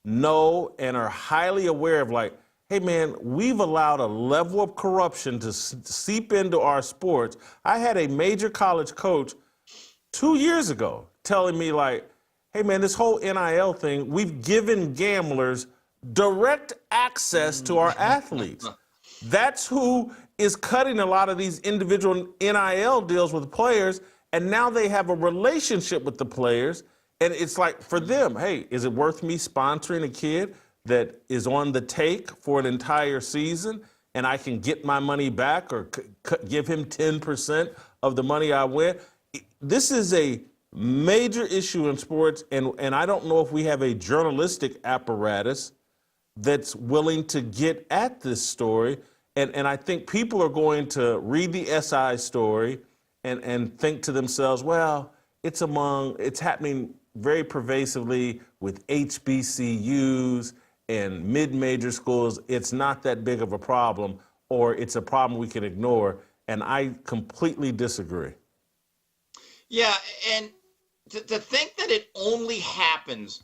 know and are highly aware of, like, hey man, we've allowed a level of corruption to seep into our sports. I had a major college coach 2 years ago telling me, like, hey man, this whole NIL thing, we've given gamblers direct access to our athletes. That's who is cutting a lot of these individual NIL deals with players, and now they have a relationship with the players, and it's like, for them, hey, is it worth me sponsoring a kid that is on the take for an entire season, and I can get my money back or give him 10% of the money I win? This is a major issue in sports, and I don't know if we have a journalistic apparatus that's willing to get at this story. And I think people are going to read the SI story and think to themselves, well, it's happening very pervasively with HBCUs and mid-major schools. It's not that big of a problem, or it's a problem we can ignore. And I completely disagree. Yeah, and to think that it only happens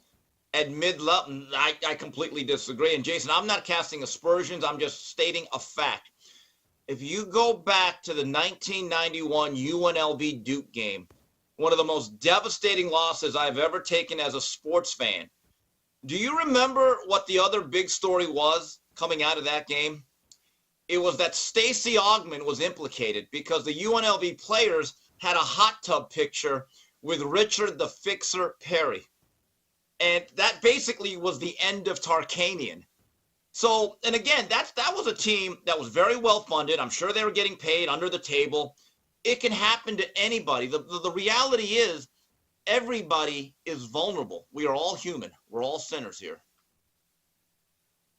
at mid-level, I completely disagree. And Jason, I'm not casting aspersions. I'm just stating a fact. If you go back to the 1991 UNLV Duke game, one of the most devastating losses I've ever taken as a sports fan, do you remember what the other big story was coming out of that game? It was that Stacey Augmon was implicated because the UNLV players had a hot tub picture with Richard the Fixer Perry. And that basically was the end of Tarkanian. So, and again, that was a team that was very well funded. I'm sure they were getting paid under the table. It can happen to anybody. The reality is everybody is vulnerable. We are all human. We're all sinners here.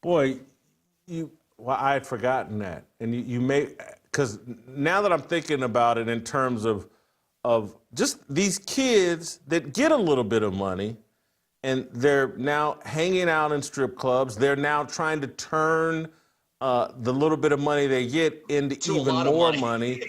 Boy, I had forgotten that. And you may, because now that I'm thinking about it in terms of just these kids that get a little bit of money, and they're now hanging out in strip clubs. They're now trying to turn the little bit of money they get into even more money.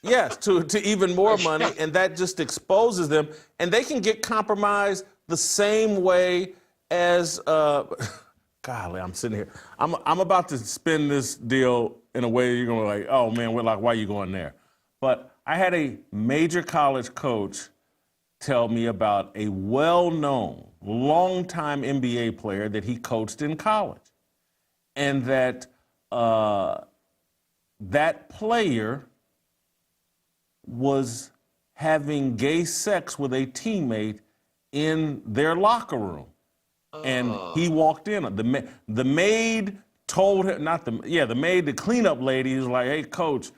Yes, to even more money, and that just exposes them. And they can get compromised the same way as, golly, I'm sitting here. I'm about to spin this deal in a way you're going to be like, oh man, Whitlock, why are you going there? But I had a major college coach tell me about a well-known, long-time NBA player that he coached in college. And that that player was having gay sex with a teammate in their locker room. And he walked in. The maid told him, the maid, the cleanup lady, was like, hey, coach,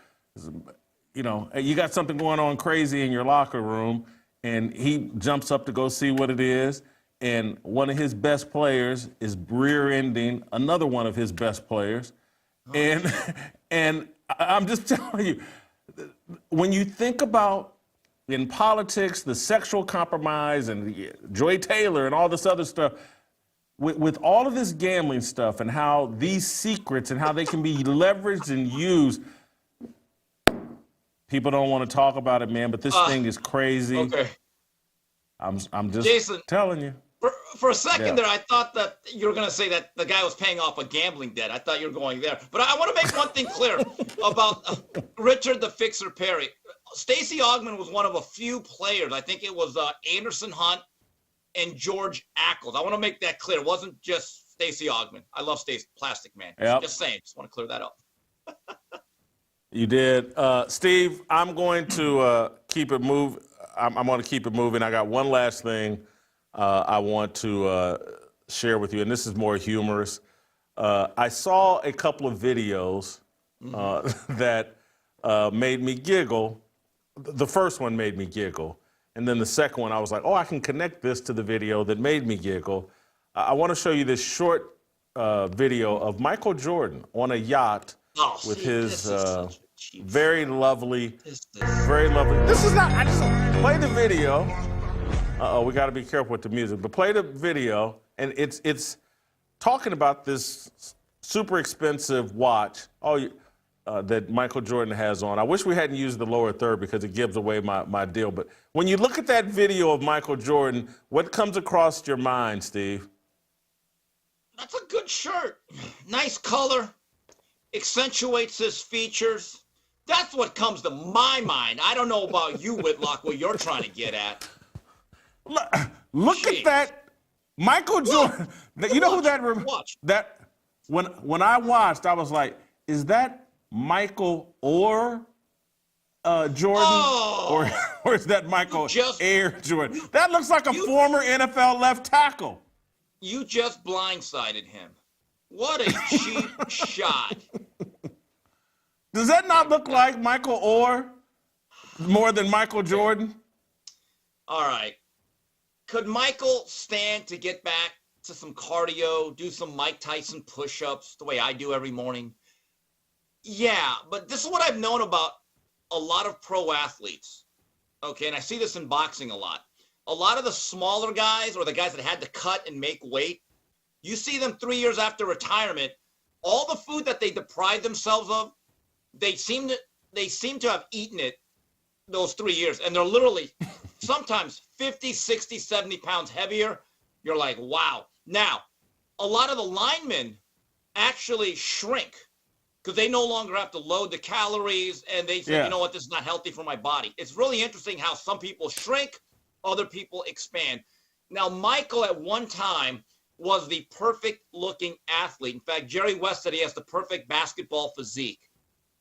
you know, you got something going on crazy in your locker room. And he jumps up to go see what it is. And one of his best players is rear-ending another one of his best players. And I'm just telling you, when you think about in politics, the sexual compromise and Joy Taylor and all this other stuff, with all of this gambling stuff and how these secrets and how they can be leveraged and used, people don't want to talk about it, man, but this thing is crazy. Okay. I'm just Jason, telling you. For a second there, I thought that you were going to say that the guy was paying off a gambling debt. I thought you were going there. But I want to make one thing clear about Richard the Fixer Perry. Stacey Augmon was one of a few players. I think it was Anderson Hunt and George Ackles. I want to make that clear. It wasn't just Stacey Augmon. I love Stacey, Plastic Man. Yep. Just saying. Just want to clear that up. You did. Steve, I'm going to keep it move. I'm going to keep it moving. I got one last thing I want to share with you, and this is more humorous. I saw a couple of videos that made me giggle. The first one made me giggle, and then the second one, I was like, oh, I can connect this to the video that made me giggle. I want to show you this short video of Michael Jordan on a yacht with his very lovely, very lovely. This is not, I just play the video. We got to be careful with the music, but play the video, and it's talking about this super expensive watch that Michael Jordan has on. I wish we hadn't used the lower third because it gives away my deal, but when you look at that video of Michael Jordan, what comes across your mind, Steve? That's a good shirt. Nice color. Accentuates his features. That's what comes to my mind. I don't know about you, Whitlock, what you're trying to get at. Look at that, Michael Jordan. You know who that? That when I watched, I was like, "Is that Michael or Jordan, or is that Michael Air Jordan?" That looks like a former NFL left tackle. You just blindsided him. What a cheap shot! Does that not look like Michael Orr more than Michael Jordan? All right. Could Michael stand to get back to some cardio, do some Mike Tyson push-ups the way I do every morning? Yeah, but this is what I've known about a lot of pro athletes. Okay, and I see this in boxing a lot. A lot of the smaller guys or the guys that had to cut and make weight, you see them 3 years after retirement, all the food that they deprived themselves of, they seem to have eaten it those 3 years, and they're literally sometimes 50, 60, 70 pounds heavier. You're like, wow. Now, a lot of the linemen actually shrink because they no longer have to load the calories, and they say, you know what, this is not healthy for my body. It's really interesting how some people shrink, other people expand. Now, Michael at one time was the perfect looking athlete. In fact, Jerry West said he has the perfect basketball physique.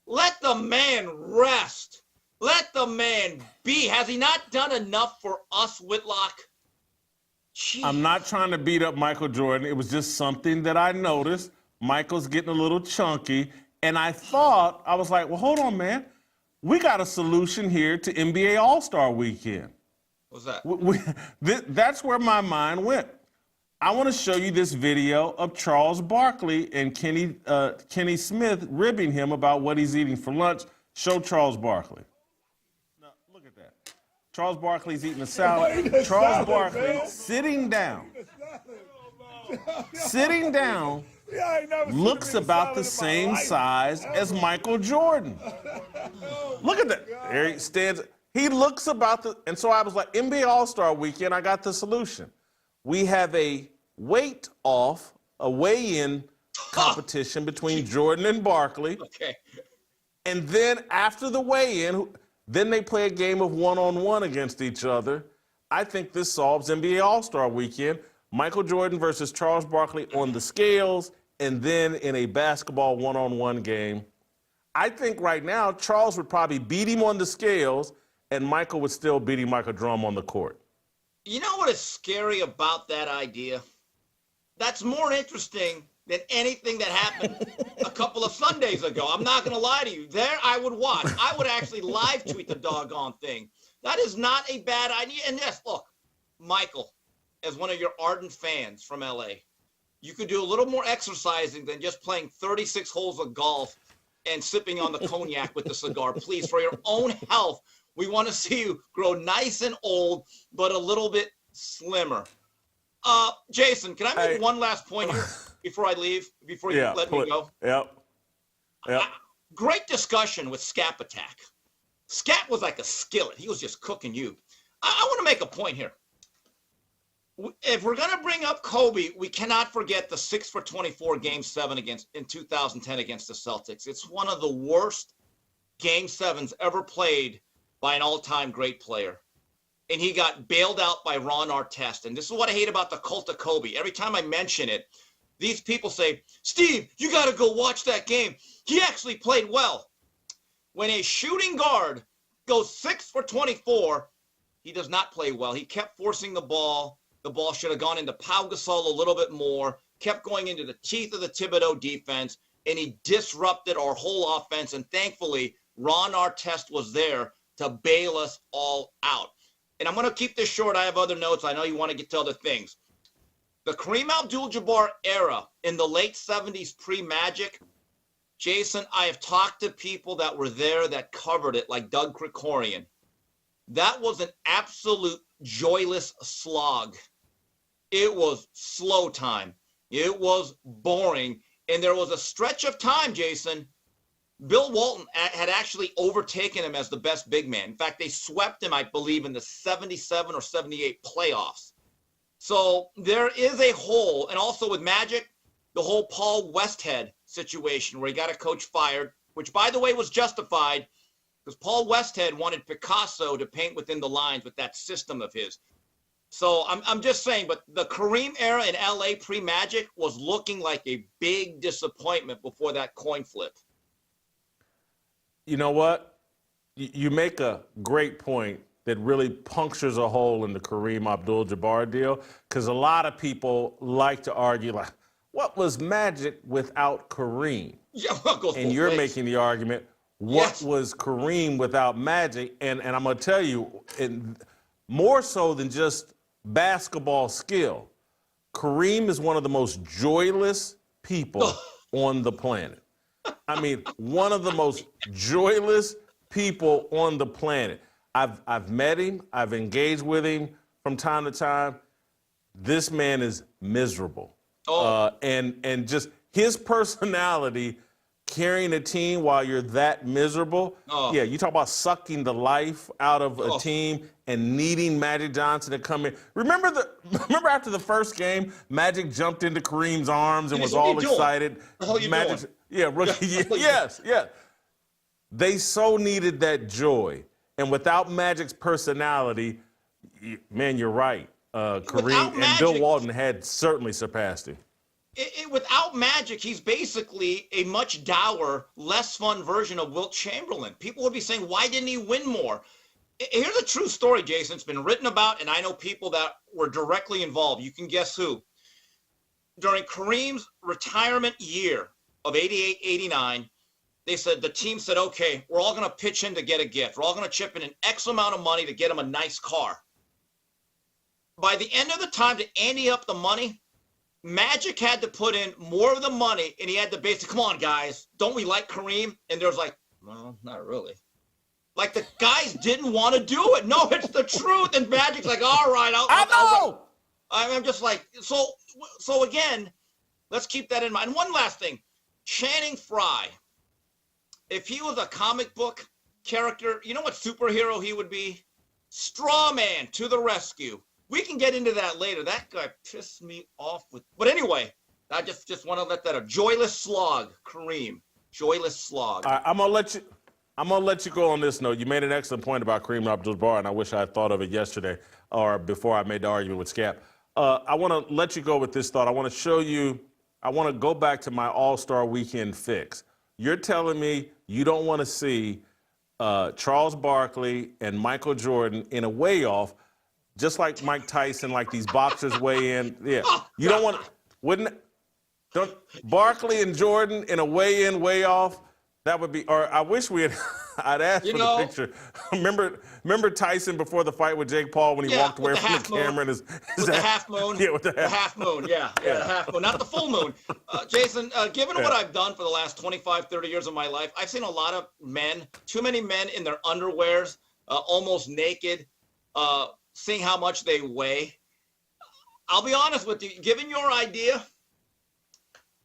Let the man rest. Let the man be. Has he not done enough for us, Whitlock? Jeez. I'm not trying to beat up Michael Jordan. It was just something that I noticed. Michael's getting a little chunky. And I was like, well, hold on, man. We got a solution here to NBA All-Star Weekend. What's that? That's where my mind went. I want to show you this video of Charles Barkley and Kenny Smith ribbing him about what he's eating for lunch. Show Charles Barkley. Now, look at that. Charles Barkley's eating a salad. Charles Barkley sitting down. Sitting down looks about the same size as Michael Jordan. Look at that. There he stands. He looks about and so I was like, NBA All-Star Weekend, I got the solution. We have a weight-off, a weigh-in competition between Jordan and Barkley. Okay. And then after the weigh-in, then they play a game of one-on-one against each other. I think this solves NBA All-Star Weekend. Michael Jordan versus Charles Barkley on the scales, and then in a basketball one-on-one game, I think right now Charles would probably beat him on the scales, and Michael would still beat him like a drum on the court. You know what is scary about that idea? That's more interesting than anything that happened a couple of Sundays ago. I'm not going to lie to you. There, I would watch. I would actually live tweet the doggone thing. That is not a bad idea. And yes, look, Michael, as one of your ardent fans from LA, you could do a little more exercising than just playing 36 holes of golf and sipping on the cognac with the cigar. Please, for your own health, we want to see you grow nice and old, but a little bit slimmer. Jason, can I make one last point here before I leave, before you let me go? Yep. Great discussion with Scap Attack. Scap was like a skillet. He was just cooking you. I want to make a point here. If we're going to bring up Kobe, we cannot forget the 6 for 24 Game 7 in 2010 against the Celtics. It's one of the worst Game 7s ever played by an all-time great player. And he got bailed out by Ron Artest. And this is what I hate about the cult of Kobe. Every time I mention it, these people say, Steve, you got to go watch that game. He actually played well. When a shooting guard goes 6 for 24, he does not play well. He kept forcing the ball. The ball should have gone into Pau Gasol a little bit more, kept going into the teeth of the Thibodeau defense, and he disrupted our whole offense. And thankfully, Ron Artest was there to bail us all out. And I'm going to keep this short. I have other notes. I know you want to get to other things. The Kareem Abdul-Jabbar era in the late 70s pre-Magic, Jason, I have talked to people that were there that covered it, like Doug Krikorian. That was an absolute joyless slog. It was slow time. It was boring. And there was a stretch of time, Jason, Bill Walton had actually overtaken him as the best big man. In fact, they swept him, I believe, in the 77 or 78 playoffs. So there is a hole. And also with Magic, the whole Paul Westhead situation where he got a coach fired, which, by the way, was justified because Paul Westhead wanted Picasso to paint within the lines with that system of his. So I'm just saying, but the Kareem era in LA pre-Magic was looking like a big disappointment before that coin flip. You know what? You make a great point that really punctures a hole in the Kareem Abdul-Jabbar deal, because a lot of people like to argue, like, what was Magic without Kareem? Yeah, well, it goes and both you're ways. making the argument, what was Kareem without Magic? And I'm going to tell you, more so than just basketball skill, Kareem is one of the most joyless people on the planet. I mean, one of the most joyless people on the planet. I've met him. I've engaged with him from time to time. This man is miserable. And just his personality, carrying a team while you're that miserable. Yeah, you talk about sucking the life out of a team and needing Magic Johnson to come in. Remember after the first game, Magic jumped into Kareem's arms and was all excited. What the hell you doing? Yeah, rookie. Yes. They so needed that joy. And without Magic's personality, man, you're right. Kareem and Bill Walton had certainly surpassed him. Without Magic, he's basically a much dour, less fun version of Wilt Chamberlain. People would be saying, why didn't he win more? Here's a true story, Jason. It's been written about, and I know people that were directly involved. You can guess who. During Kareem's retirement year of 88, 89, they said, the team said, okay, we're all going to pitch in to get a gift. We're all going to chip in an X amount of money to get him a nice car. By the end of the time to ante up the money, Magic had to put in more of the money, and he had to basically, come on, guys, don't we like Kareem? And there's like, well, not really. Like the guys didn't want to do it. No, it's the truth. And Magic's like, all right, I'm just like, so again, let's keep that in mind. And one last thing, Channing Frye. If he was a comic book character, you know what superhero he would be? Straw Man to the rescue. We can get into that later. That guy pissed me off with. But anyway, I just want to let that a joyless slog, Kareem. Joyless slog. I'm gonna let you go on this note. You made an excellent point about Kareem Abdul-Jabbar, and I wish I had thought of it yesterday or before I made the argument with Scap. I want to let you go with this thought. I want to show you I want to go back to my All-Star Weekend fix. You're telling me you don't want to see Charles Barkley and Michael Jordan in a weigh-off, just like Mike Tyson, like these boxers weigh in. Yeah, you don't want. Don't Barkley and Jordan in a weigh-in, weigh-off? That would be. Or I wish we had. I'd asked for the picture. Remember Tyson before the fight with Jake Paul when he walked away from the camera and his with the half moon. Yeah, with the half moon. Yeah, the half moon, not the full moon. Jason, given what I've done for the last 25, 30 years of my life, I've seen a lot of men, too many men in their underwears, almost naked, seeing how much they weigh. I'll be honest with you, given your idea,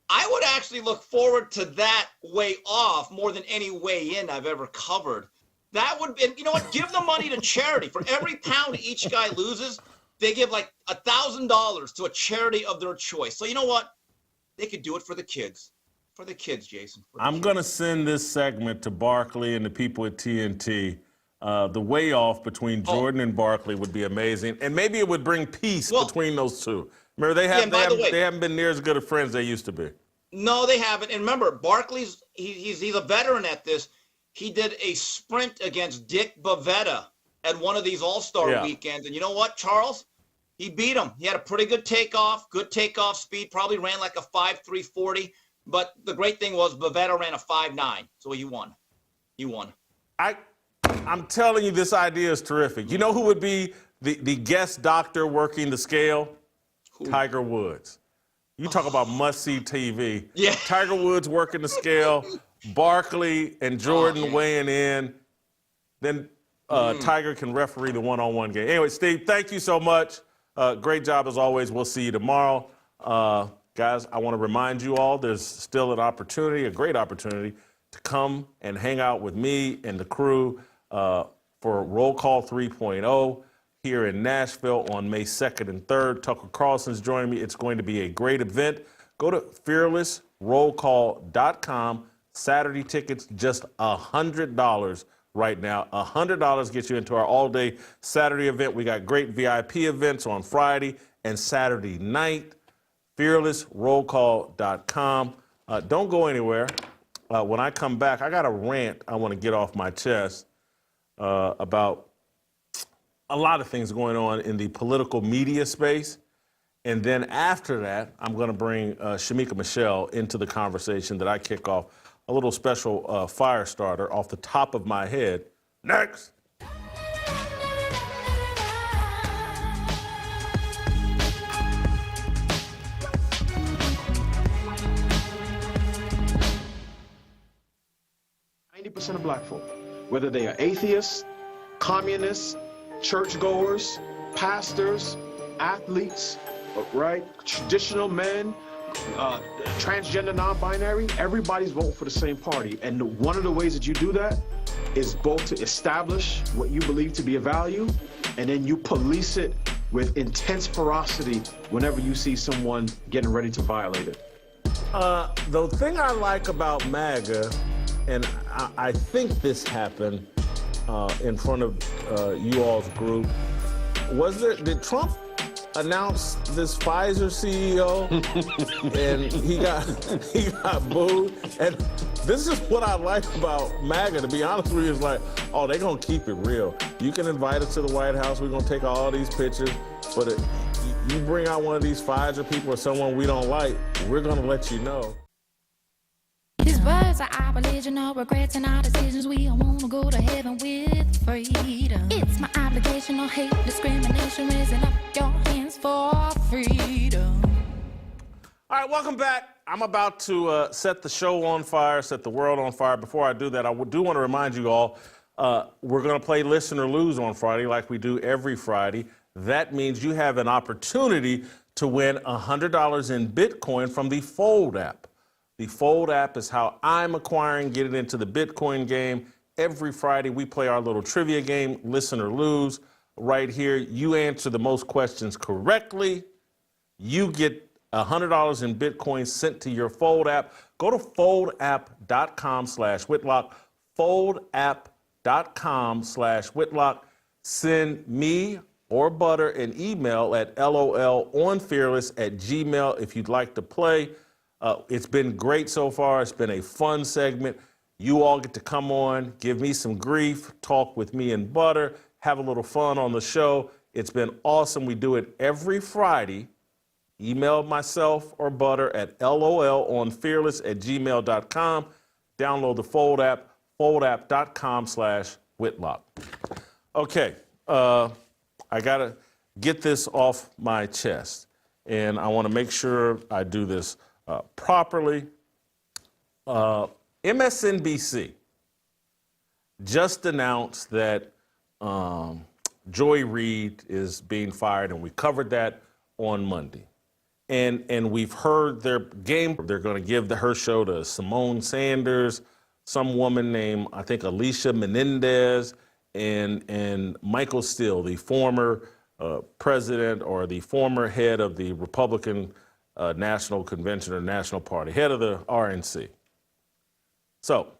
I would actually look forward to that weigh off more than any weigh in I've ever covered. That would be, you know what? Give the money to charity. For every pound each guy loses, they give like $1,000 to a charity of their choice. So you know what? They could do it for the kids. For the kids, Jason. I'm going to send this segment to Barkley and the people at TNT. The weigh off between Jordan and Barkley would be amazing. And maybe it would bring peace between those two. Remember, they haven't been near as good of friends as they used to be. No, they haven't. And remember, Barkley's he's a veteran at this. He did a sprint against Dick Bavetta at one of these All-Star weekends. And you know what, Charles? He beat him. He had a pretty good takeoff speed, probably ran like a 5.3 40. But the great thing was Bavetta ran a 5.9. So he won. He won. I'm telling you, this idea is terrific. You know who would be the guest doctor working the scale? Tiger Woods. You talk about must-see TV. Yeah. Tiger Woods working the scale, Barkley and Jordan weighing in. Then Tiger can referee the one-on-one game. Anyway, Steve, thank you so much. Great job as always. We'll see you tomorrow. Guys, I want to remind you all there's still an opportunity, a great opportunity, to come and hang out with me and the crew for Roll Call 3.0. Here in Nashville on May 2nd and 3rd. Tucker Carlson's joining me. It's going to be a great event. Go to fearlessrollcall.com. Saturday tickets, just $100 right now. $100 gets you into our all-day Saturday event. We got great VIP events on Friday and Saturday night. Fearlessrollcall.com. Don't go anywhere. When I come back, I got a rant I want to get off my chest about a lot of things going on in the political media space. And then after that, I'm going to bring Shemeka Michelle into the conversation that I kick off. A little special fire starter off the top of my head. Next. Of black folk, whether they are atheists, communists, churchgoers, pastors, athletes, right? Traditional men, transgender, non-binary, everybody's voting for the same party. And one of the ways that you do that is both to establish what you believe to be a value, and then you police it with intense ferocity whenever you see someone getting ready to violate it. The thing I like about MAGA, and I think this happened in front of you all's group, did Trump announce this Pfizer CEO and he got booed? And this is what I like about MAGA, to be honest with you, is like, oh, they're gonna keep it real. You can invite us to the White House, we're gonna take all these pictures, but you bring out one of these Pfizer people or someone we don't like, we're gonna let you know. His words are our religion, no regrets in our decisions. We all want to go to heaven with freedom. It's my obligation, no hate, discrimination, raising up your hands for freedom. All right, welcome back. I'm about to set the show on fire, set the world on fire. Before I do that, I do want to remind you all, we're going to play Listen or Lose on Friday like we do every Friday. That means you have an opportunity to win $100 in Bitcoin from the Fold app. The Fold app is how I'm acquiring, getting into the Bitcoin game. Every Friday, we play our little trivia game, Listen or Lose. Right here, you answer the most questions correctly. You get $100 in Bitcoin sent to your Fold app. Go to foldapp.com/Whitlock, foldapp.com/Whitlock. Send me or Butter an email at lolonfearless@gmail.com if you'd like to play. It's been great so far. It's been a fun segment. You all get to come on, give me some grief, talk with me and Butter, have a little fun on the show. It's been awesome. We do it every Friday. Email myself or Butter at lolonfearless@gmail.com. Download the Fold app, foldapp.com/Whitlock. Okay, I got to get this off my chest, and I want to make sure I do this properly. MSNBC just announced that Joy Reid is being fired, and we covered that on Monday. And we've heard their game. They're going to give her show to Symone Sanders, some woman named, I think, Alicia Menendez, and Michael Steele, the former president or the former head of the Republican National Convention or National Party, head of the RNC. So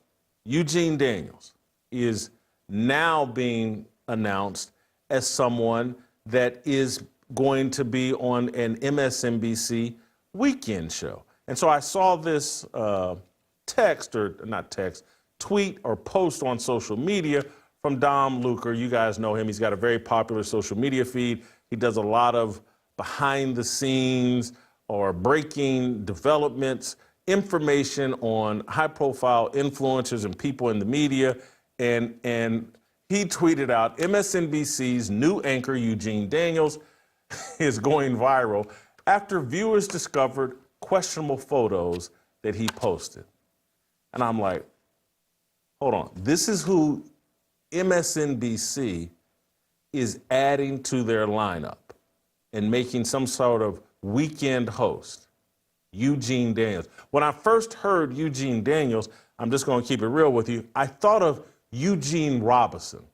Eugene Daniels is now being announced as someone that is going to be on an MSNBC weekend show. And so I saw this tweet or post on social media from Dom Luker. You guys know him. He's got a very popular social media feed. He does a lot of behind the scenes or breaking developments, information on high profile influencers and people in the media. And he tweeted out, MSNBC's new anchor, Eugene Daniels, is going viral after viewers discovered questionable photos that he posted. And I'm like, hold on. This is who MSNBC is adding to their lineup and making some sort of weekend host, Eugene Daniels. When I first heard Eugene Daniels, I'm just going to keep it real with you, I thought of Eugene Robinson.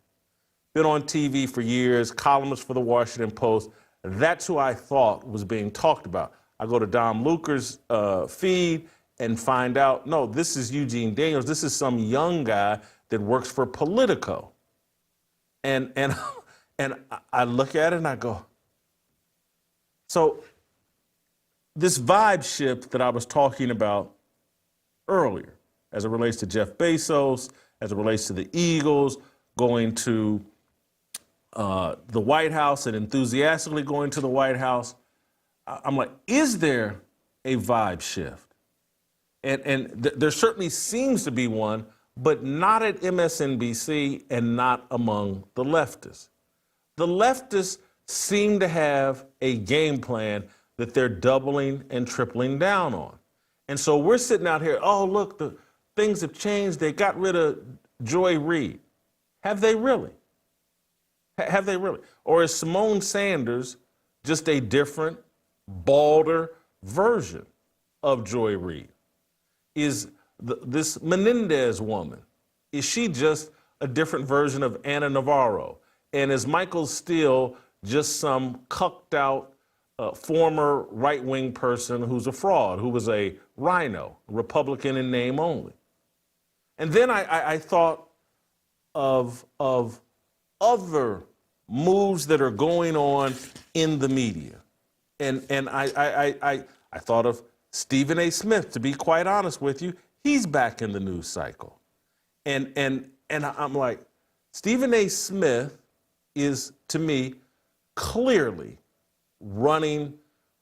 Been on TV for years, columnist for the Washington Post. That's who I thought was being talked about. I go to Dom Luker's feed and find out, no, this is Eugene Daniels. This is some young guy that works for Politico. And I look at it and I go, so this vibe shift that I was talking about earlier, as it relates to Jeff Bezos, as it relates to the Eagles, going to the White House and enthusiastically going to the White House, I'm like, is there a vibe shift? And there certainly seems to be one, but not at MSNBC and not among the leftists. The leftists seem to have a game plan that they're doubling and tripling down on. And so we're sitting out here, oh, look, the things have changed. They got rid of Joy Reid. Have they really? Have they really? Or is Symone Sanders just a different, balder version of Joy Reid? Is this Menendez woman, is she just a different version of Ana Navarro? And is Michael Steele just some cucked out former right-wing person who's a fraud, who was a rhino, Republican in name only? And then I thought of other moves that are going on in the media. And I thought of Stephen A. Smith, to be quite honest with you. He's back in the news cycle. And I'm like, Stephen A. Smith is, to me, clearly running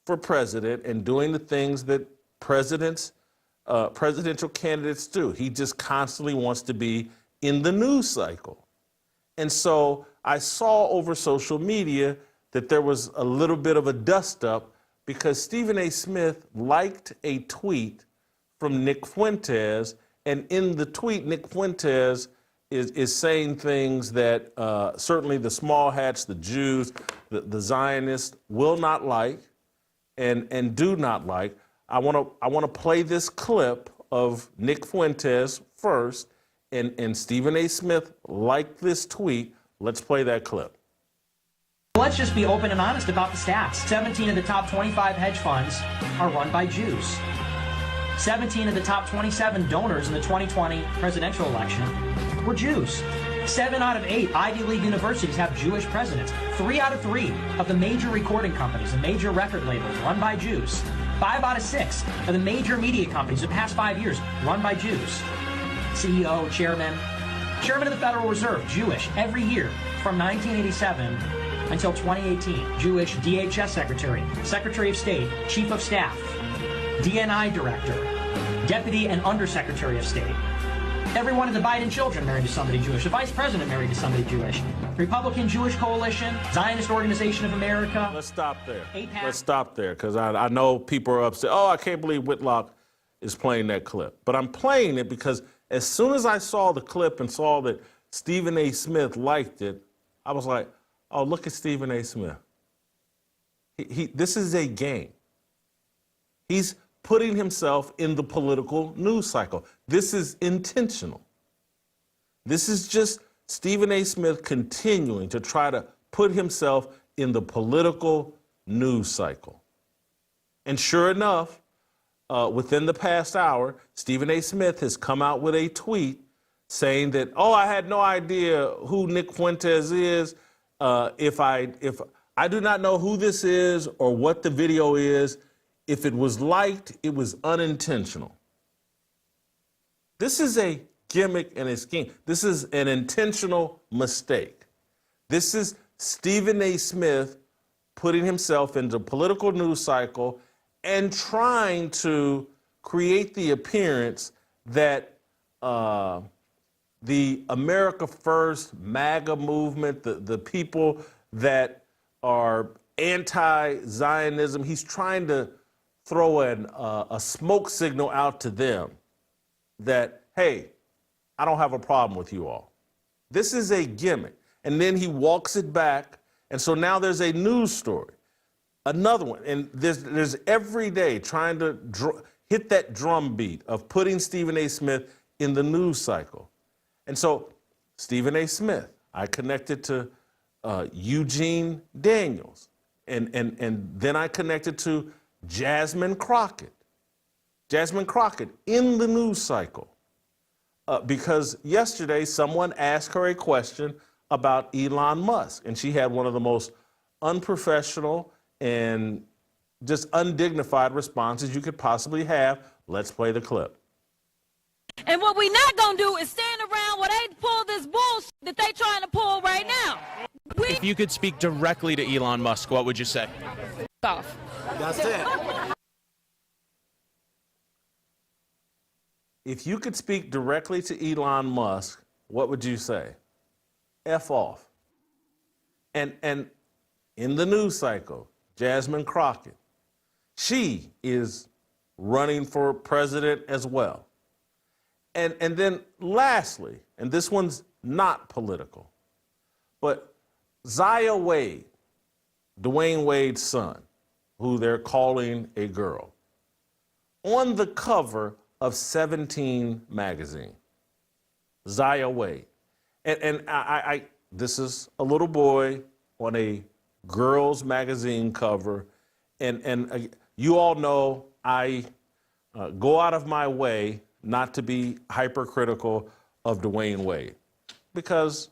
for president and doing the things that presidential candidates do. He just constantly wants to be in the news cycle. And so I saw over social media that there was a little bit of a dust-up because Stephen A. Smith liked a tweet from Nick Fuentes, and in the tweet, Nick Fuentes is saying things that certainly the small hats, the Jews, the Zionists will not like and do not like. I want to play this clip of Nick Fuentes first, and Stephen A. Smith liked this tweet. Let's play that clip. Let's just be open and honest about the stats. 17 of the top 25 hedge funds are run by Jews. 17 of the top 27 donors in the 2020 presidential election were Jews. 7 out of 8 Ivy League universities have Jewish presidents. 3 out of 3 of the major recording companies and major record labels run by Jews. 5 out of 6 of the major media companies the past 5 years run by Jews. CEO, chairman of the Federal Reserve, Jewish, every year from 1987 until 2018. Jewish DHS secretary, secretary of state, chief of staff, DNI director, deputy and undersecretary of state. Every one of the Biden children married to somebody Jewish. The vice president married to somebody Jewish. Republican Jewish Coalition, Zionist Organization of America. Let's stop there. AIPAC. Let's stop there, because I know people are upset. Oh, I can't believe Whitlock is playing that clip. But I'm playing it because as soon as I saw the clip and saw that Stephen A. Smith liked it, I was like, oh, look at Stephen A. Smith. This is a game. He's putting himself in the political news cycle. This is intentional. This is just Stephen A. Smith continuing to try to put himself in the political news cycle. And sure enough, within the past hour, Stephen A. Smith has come out with a tweet saying that, oh, I had no idea who Nick Fuentes is. If I do not know who this is or what the video is, if it was liked, it was unintentional. This is a gimmick and a scheme. This is an intentional mistake. This is Stephen A. Smith putting himself into a political news cycle and trying to create the appearance that the America First MAGA movement, the people that are anti-Zionism, he's trying to throw a smoke signal out to them that, hey, I don't have a problem with you all. This is a gimmick. And then he walks it back. And so now there's a news story, another one. And there's every day trying to hit that drum beat of putting Stephen A. Smith in the news cycle. And so Stephen A. Smith, I connected to Eugene Daniels. And then I connected to Jasmine Crockett. Jasmine Crockett in the news cycle. Because yesterday someone asked her a question about Elon Musk, and she had one of the most unprofessional and just undignified responses you could possibly have. Let's play the clip. And what we not gonna do is stand around while they pull this bullshit that they trying to pull right now. If you could speak directly to Elon Musk, what would you say? Off. That's it. If you could speak directly to Elon Musk, what would you say? F off. And in the news cycle, Jasmine Crockett, she is running for president as well. And then lastly, and this one's not political, but Zaya Wade, Dwyane Wade's son, who they're calling a girl, on the cover of 17 magazine, Zaya Wade. And I this is a little boy on a girls magazine cover. And you all know I go out of my way not to be hypercritical of Dwyane Wade, because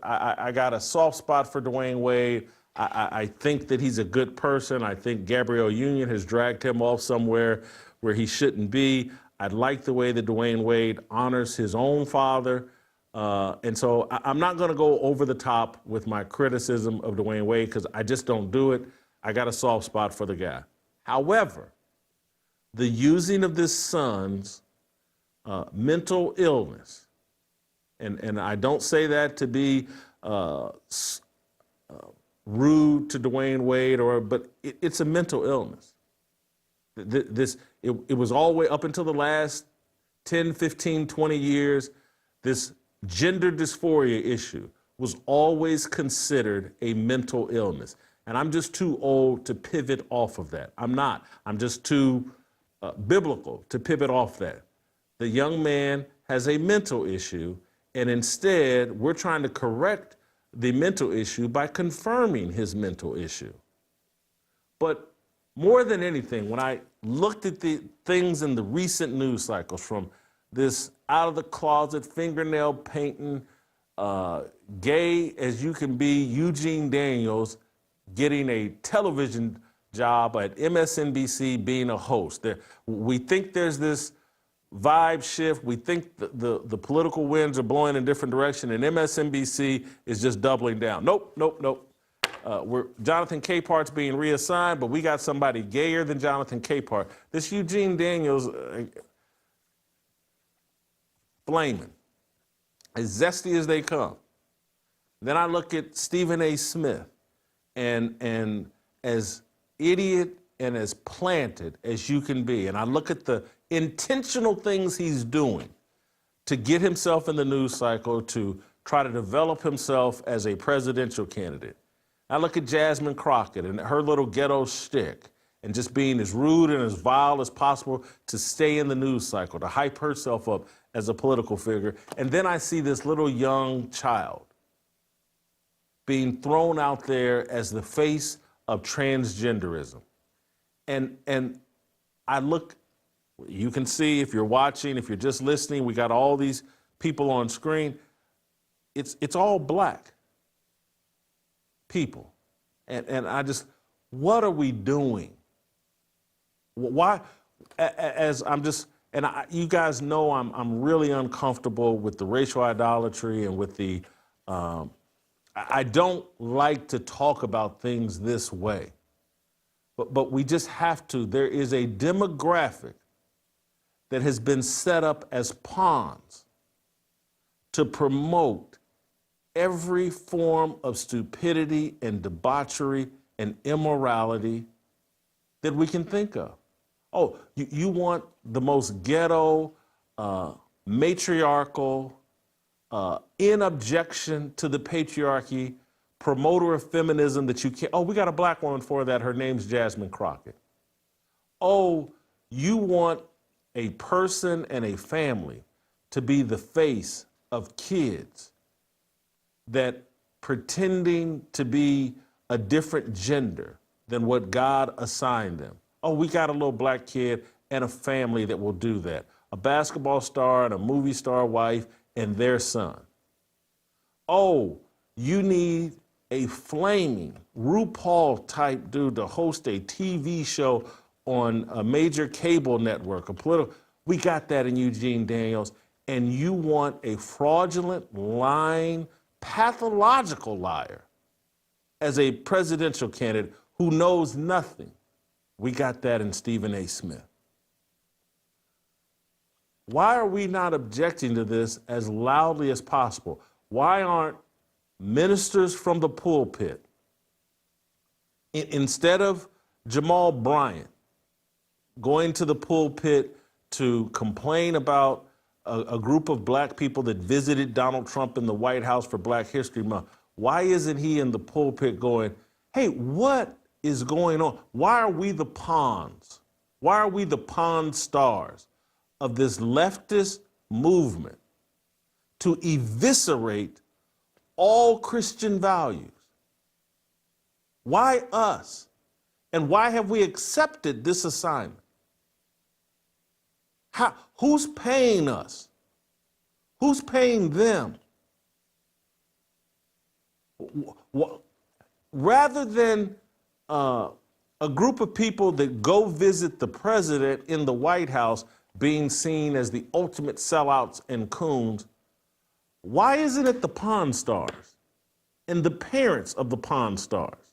I got a soft spot for Dwyane Wade. I think that he's a good person. I think Gabrielle Union has dragged him off somewhere where he shouldn't be. I like the way that Dwyane Wade honors his own father. And so I'm not going to go over the top with my criticism of Dwyane Wade, because I just don't do it. I got a soft spot for the guy. However, the using of this son's mental illness, and I don't say that to be rude to Dwyane Wade, but it's a mental illness. It was always, up until the last 10, 15, 20 years, this gender dysphoria issue was always considered a mental illness. And I'm just too old to pivot off of that. I'm not. I'm just too biblical to pivot off that. The young man has a mental issue, and instead we're trying to correct the mental issue by confirming his mental issue. But more than anything, when I looked at the things in the recent news cycles, from this out of the closet fingernail painting, gay as you can be, Eugene Daniels getting a television job at MSNBC being a host. We think there's this vibe shift. We think the political winds are blowing in a different direction, and MSNBC is just doubling down. Nope. Jonathan Capart's being reassigned, but we got somebody gayer than Jonathan Capart. This Eugene Daniels, flaming, as zesty as they come. Then I look at Stephen A. Smith, and as idiot and as planted as you can be, and I look at the intentional things he's doing to get himself in the news cycle, to try to develop himself as a presidential candidate. I look at Jasmine Crockett and her little ghetto shtick and just being as rude and as vile as possible to stay in the news cycle, to hype herself up as a political figure. And then I see this little young child being thrown out there as the face of transgenderism. And I look, you can see if you're watching, if you're just listening, we got all these people on screen. It's all black people. And I just, what are we doing? Why, as I'm just, and you guys know I'm really uncomfortable with the racial idolatry and with the, I don't like to talk about things this way, but we just have to. There is a demographic that has been set up as pawns to promote every form of stupidity and debauchery and immorality that we can think of. Oh, you want the most ghetto, matriarchal, in objection to the patriarchy, promoter of feminism that you can't. Oh, we got a black woman for that. Her name's Jasmine Crockett. Oh, you want a person and a family to be the face of kids that pretending to be a different gender than what God assigned them. Oh, we got a little black kid and a family that will do that. A basketball star and a movie star wife and their son. Oh, you need a flaming RuPaul type dude to host a TV show on a major cable network, a political. We got that in Eugene Daniels. And you want a fraudulent, lying, pathological liar as a presidential candidate who knows nothing. We got that in Stephen A. Smith. Why are we not objecting to this as loudly as possible? Why aren't ministers from the pulpit, instead of Jamal Bryant going to the pulpit to complain about a group of black people that visited Donald Trump in the White House for Black History Month, why isn't he in the pulpit going, hey, what is going on? Why are we the pawns? Why are we the pawn stars of this leftist movement to eviscerate all Christian values? Why us? And why have we accepted this assignment? Who's paying us? Who's paying them? Rather than a group of people that go visit the president in the White House being seen as the ultimate sellouts and coons, why isn't it the Pawn Stars and the parents of the Pawn Stars?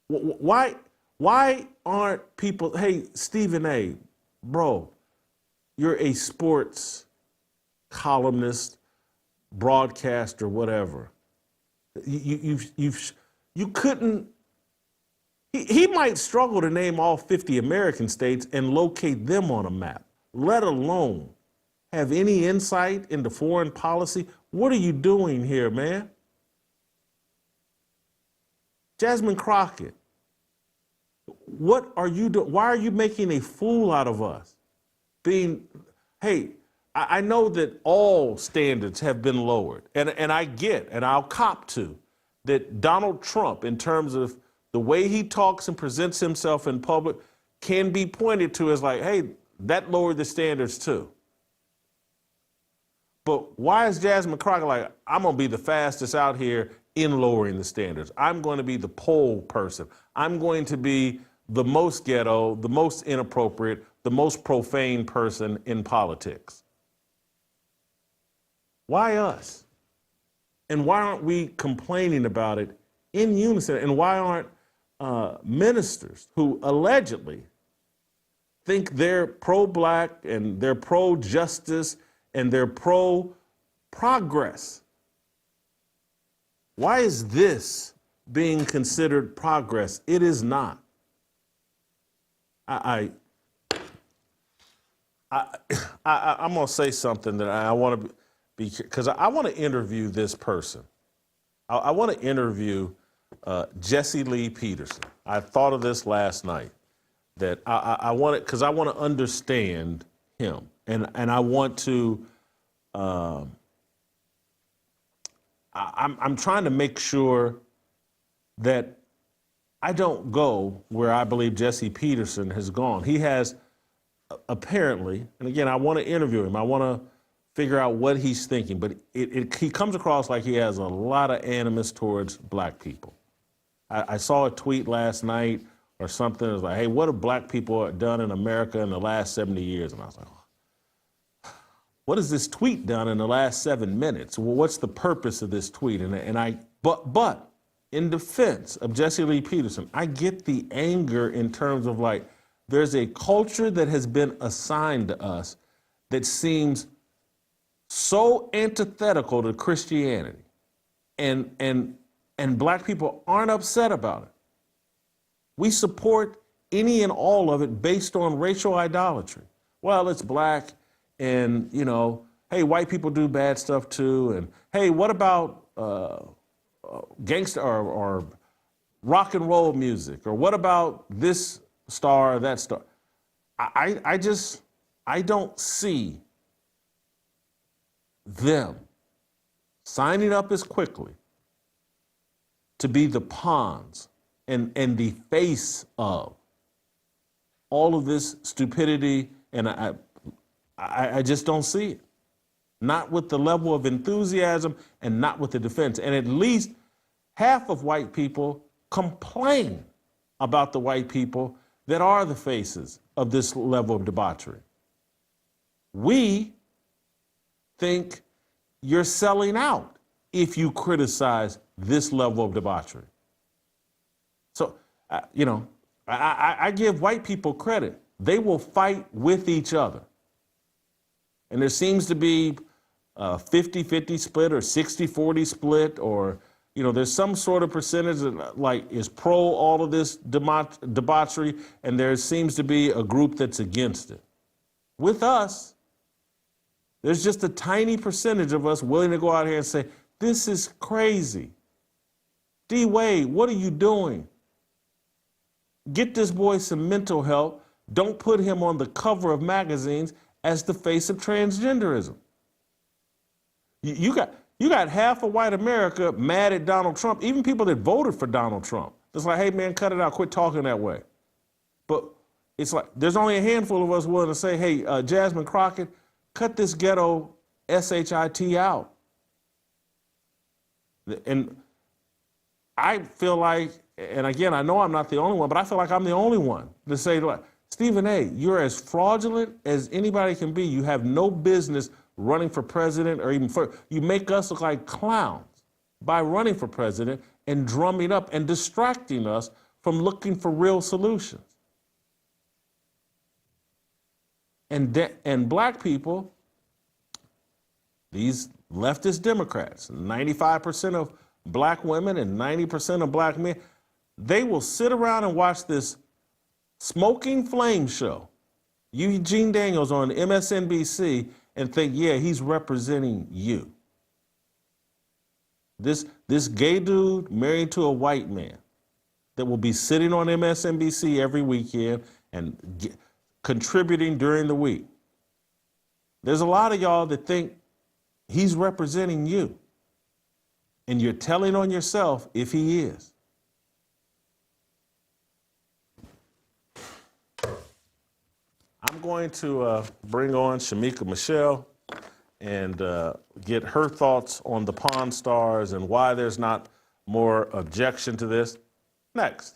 Why aren't people, hey, Stephen A., bro, you're a sports columnist, broadcaster, whatever. You couldn't, he might struggle to name all 50 American states and locate them on a map, let alone have any insight into foreign policy. What are you doing here, man? Jasmine Crockett, what are you doing? Why are you making a fool out of us? Hey, I know that all standards have been lowered, and I get, and I'll cop to, that Donald Trump, in terms of the way he talks and presents himself in public, can be pointed to as like, hey, that lowered the standards too. But why is Jasmine Crockett like, I'm gonna be the fastest out here in lowering the standards. I'm going to be the poll person. I'm going to be the most ghetto, the most inappropriate, the most profane person in politics. Why us? And why aren't we complaining about it in unison? And why aren't ministers who allegedly think they're pro-black and they're pro-justice and they're pro-progress? Why is this being considered progress? It is not. I'm going to say something that I want to be, because I want to interview this person. I want to interview Jesse Lee Peterson. I thought of this last night, that I want it because I want to understand him, and I want to. I'm trying to make sure that I don't go where I believe Jesse Peterson has gone. He has apparently, and again, I want to interview him. I want to figure out what he's thinking, but he comes across like he has a lot of animus towards black people. I saw a tweet last night or something. It was like, hey, what have black people done in America in the last 70 years? And I was like, what has this tweet done in the last 7 minutes? Well, what's the purpose of this tweet? But in defense of Jesse Lee Peterson, I get the anger in terms of like, there's a culture that has been assigned to us that seems so antithetical to Christianity, and black people aren't upset about it. We support any and all of it based on racial idolatry. Well, it's black, and hey, white people do bad stuff too, and hey, what about gangster or rock and roll music, or what about this star or that star? I don't see them signing up as quickly to be the pawns and the face of all of this stupidity, and I just don't see it. Not with the level of enthusiasm and not with the defense. And at least half of white people complain about the white people that are the faces of this level of debauchery. We think you're selling out if you criticize this level of debauchery. So, I give white people credit. They will fight with each other. And there seems to be a 50-50 split or 60-40 split, or, there's some sort of percentage that is pro all of this debauchery, and there seems to be a group that's against it. With us, there's just a tiny percentage of us willing to go out here and say, this is crazy. D. Wade, what are you doing? Get this boy some mental help. Don't put him on the cover of magazines as the face of transgenderism. You got half of white America mad at Donald Trump, even people that voted for Donald Trump. It's like, hey man, cut it out, quit talking that way. But it's like, there's only a handful of us willing to say, hey, Jasmine Crockett, cut this ghetto SHIT out. And I feel like, and again, I know I'm not the only one, but I feel like I'm the only one to say, like, Stephen A., you're as fraudulent as anybody can be. You have no business running for president, or even you make us look like clowns by running for president and drumming up and distracting us from looking for real solutions. And black people, these leftist Democrats, 95% of black women and 90% of black men, they will sit around and watch this smoking flame show, Eugene Daniels on MSNBC, and think, yeah, he's representing you. This gay dude married to a white man that will be sitting on MSNBC every weekend and contributing during the week. There's a lot of y'all that think he's representing you, and you're telling on yourself if he is. I'm going to bring on Shemeka Michelle and get her thoughts on the Pawn Stars and why there's not more objection to this? Next.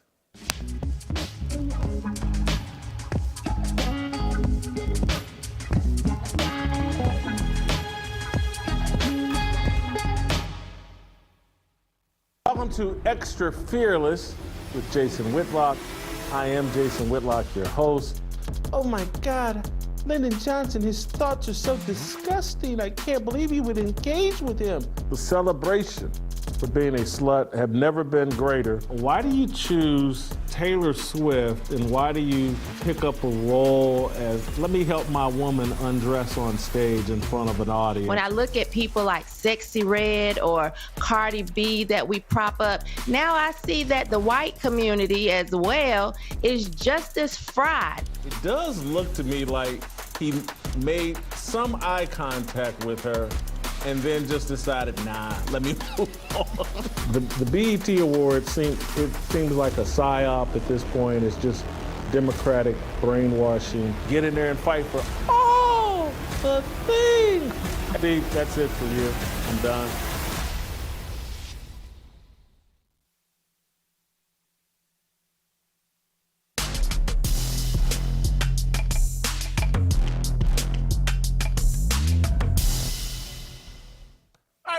Welcome to Extra Fearless with Jason Whitlock. I am Jason Whitlock, your host. Oh my God, Lyndon Johnson, his thoughts are so disgusting. I can't believe you would engage with him. The celebration for being a slut have never been greater. Why do you choose Taylor Swift, and why do you pick up a role as, let me help my woman undress on stage in front of an audience? When I look at people like Sexy Red or Cardi B that we prop up, now I see that the white community as well is just as fried. It does look to me like he made some eye contact with her and then just decided, nah, let me move on. The BET Awards seems like a psyop at this point. It's just Democratic brainwashing. Get in there and fight for all the things. Steve, that's it for you. I'm done.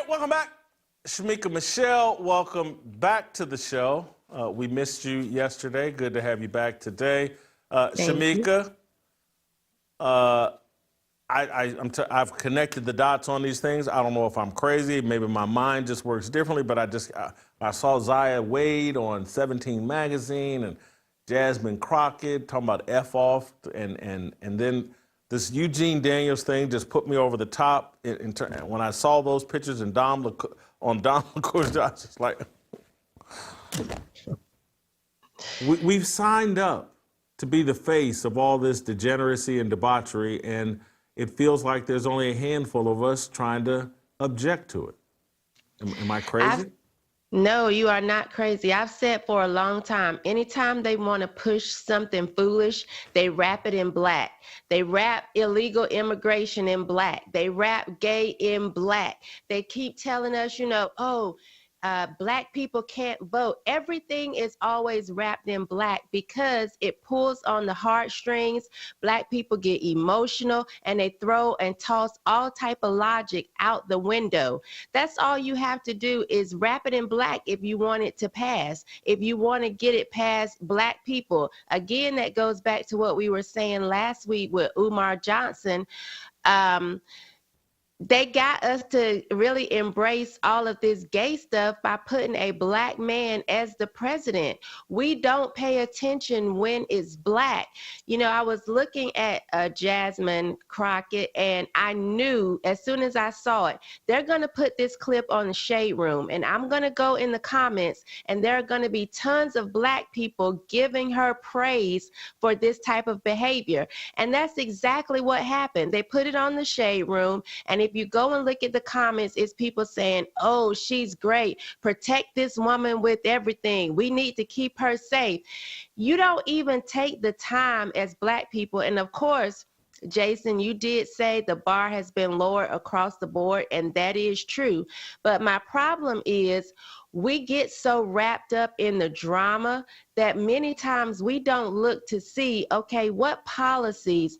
Welcome back. Shemeka Michelle, welcome back to the show. We missed you yesterday. Good to have you back today. Shemeka, I've connected the dots on these things. I don't know if I'm crazy. Maybe my mind just works differently, but I saw Zaya Wade on 17 magazine and Jasmine Crockett talking about F off, and then this Eugene Daniels thing just put me over the top. When I saw those pictures in Dom LaCourse, I was just like, we've signed up to be the face of all this degeneracy and debauchery, and it feels like there's only a handful of us trying to object to it. Am I crazy? No, you are not crazy. I've said for a long time, anytime they want to push something foolish, they wrap it in black. They wrap illegal immigration in black. They wrap gay in black. They keep telling us, Black people can't vote. Everything is always wrapped in black because it pulls on the heartstrings. Black people get emotional and they throw and toss all type of logic out the window. That's all you have to do is wrap it in black if you want it to pass. If you want to get it past black people. Again, that goes back to what we were saying last week with Umar Johnson. They got us to really embrace all of this gay stuff by putting a black man as the president. We don't pay attention when it's black. I was looking at Jasmine Crockett, and I knew as soon as I saw it, they're going to put this clip on the Shade Room, and I'm going to go in the comments, and there are going to be tons of black people giving her praise for this type of behavior. And that's exactly what happened. They put it on the Shade Room, and if you go and look at the comments, it's people saying, oh, she's great. Protect this woman with everything. We need to keep her safe. You don't even take the time as black people. And of course, Jason, you did say the bar has been lowered across the board, and that is true. But my problem is we get so wrapped up in the drama that many times we don't look to see, okay, what policies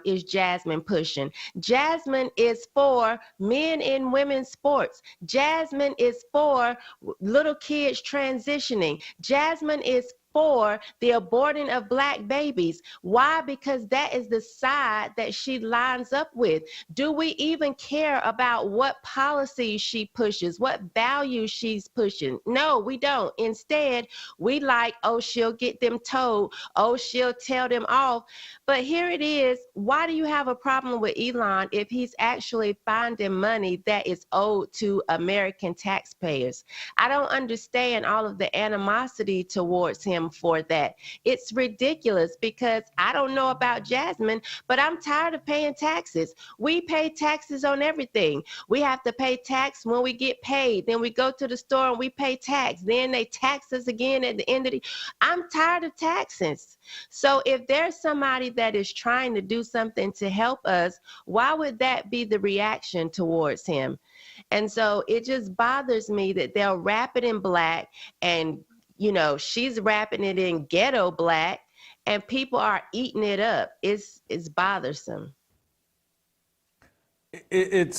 is Jasmine pushing? Jasmine is for men and women's sports. Jasmine is for little kids transitioning. Jasmine is for the aborting of black babies. Why? Because that is the side that she lines up with. Do we even care about what policies she pushes, what values she's pushing? No, we don't. Instead, we like, oh, she'll get them told, oh, she'll tell them off. But here it is. Why do you have a problem with Elon if he's actually finding money that is owed to American taxpayers? I don't understand all of the animosity towards him for that. It's ridiculous because I don't know about Jasmine, but I'm tired of paying taxes. We pay taxes on everything. We have to pay tax when we get paid. Then we go to the store and we pay tax. Then they tax us again at the end of the... I'm tired of taxes. So if there's somebody that is trying to do something to help us, why would that be the reaction towards him? And so it just bothers me that they'll rap it in black, and, you know, she's rapping it in ghetto black, and people are eating it up. It's bothersome. And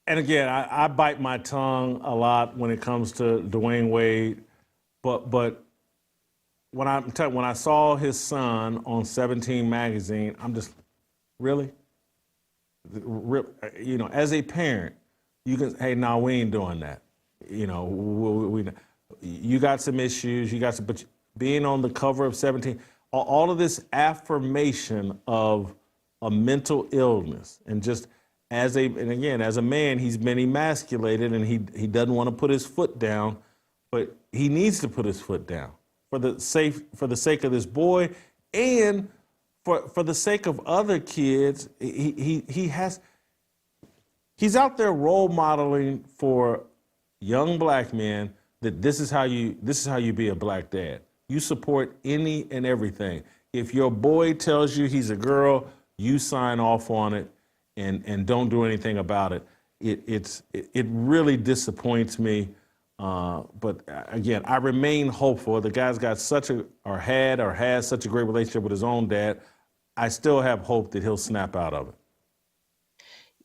again, I bite my tongue a lot when it comes to Dwyane Wade, but when I saw his son on 17 magazine, I'm just, really? You know, as a parent, you can, hey, no, we ain't doing that. You know, you got some issues, but being on the cover of 17, all of this affirmation of a mental illness, and just as a man, he's been emasculated, and he doesn't want to put his foot down, but he needs to put his foot down for the sake of this boy, and for the sake of other kids. He's out there role modeling for young black men that this is how you be a black dad. You support any and everything. If your boy tells you he's a girl, you sign off on it and don't do anything about it. It really disappoints me. But again, I remain hopeful. The guy's got has such a great relationship with his own dad. I still have hope that he'll snap out of it.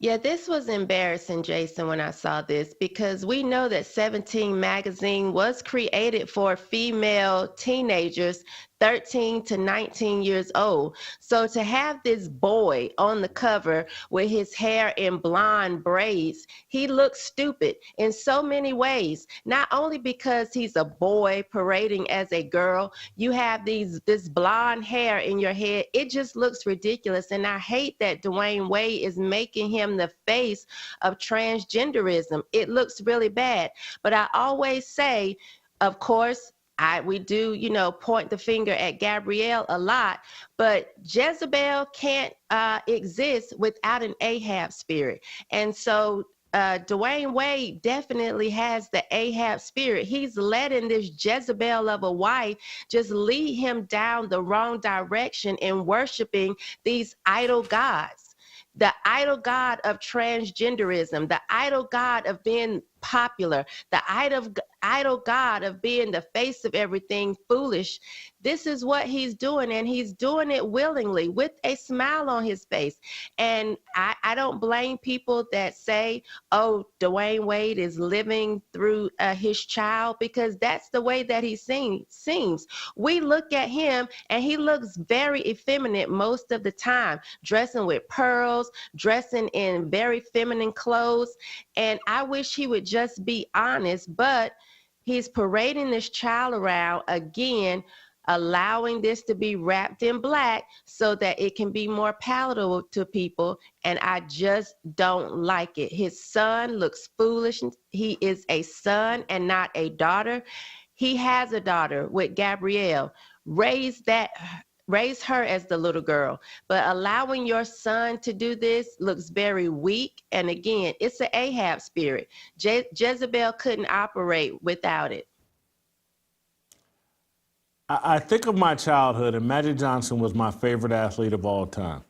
Yeah, this was embarrassing, Jason, when I saw this, because we know that 17 magazine was created for female teenagers 13 to 19 years old. So to have this boy on the cover with his hair in blonde braids, he looks stupid in so many ways. Not only because he's a boy parading as a girl, you have this blonde hair in your head. It just looks ridiculous. And I hate that Dwyane Wade is making him the face of transgenderism. It looks really bad. But I always say, of course, we do, you know, point the finger at Gabrielle a lot, but Jezebel can't exist without an Ahab spirit. And so Dwyane Wade definitely has the Ahab spirit. He's letting this Jezebel of a wife just lead him down the wrong direction in worshiping these idol gods. The idol god of transgenderism, the idol god of being popular, the idol god of being the face of everything foolish. This is what he's doing, and he's doing it willingly with a smile on his face. And I don't blame people that say, oh, Dwyane Wade is living through his child, because that's the way that he seems. We look at him and he looks very effeminate most of the time, dressing with pearls, dressing in very feminine clothes. And I wish he would just be honest, but he's parading this child around again, allowing this to be wrapped in black so that it can be more palatable to people. And I just don't like it. His son looks foolish. He is a son and not a daughter. He has a daughter with Gabrielle. Raise her as the little girl. But allowing your son to do this looks very weak. And again, it's an Ahab spirit. Jezebel couldn't operate without it. I think of my childhood, and Magic Johnson was my favorite athlete of all time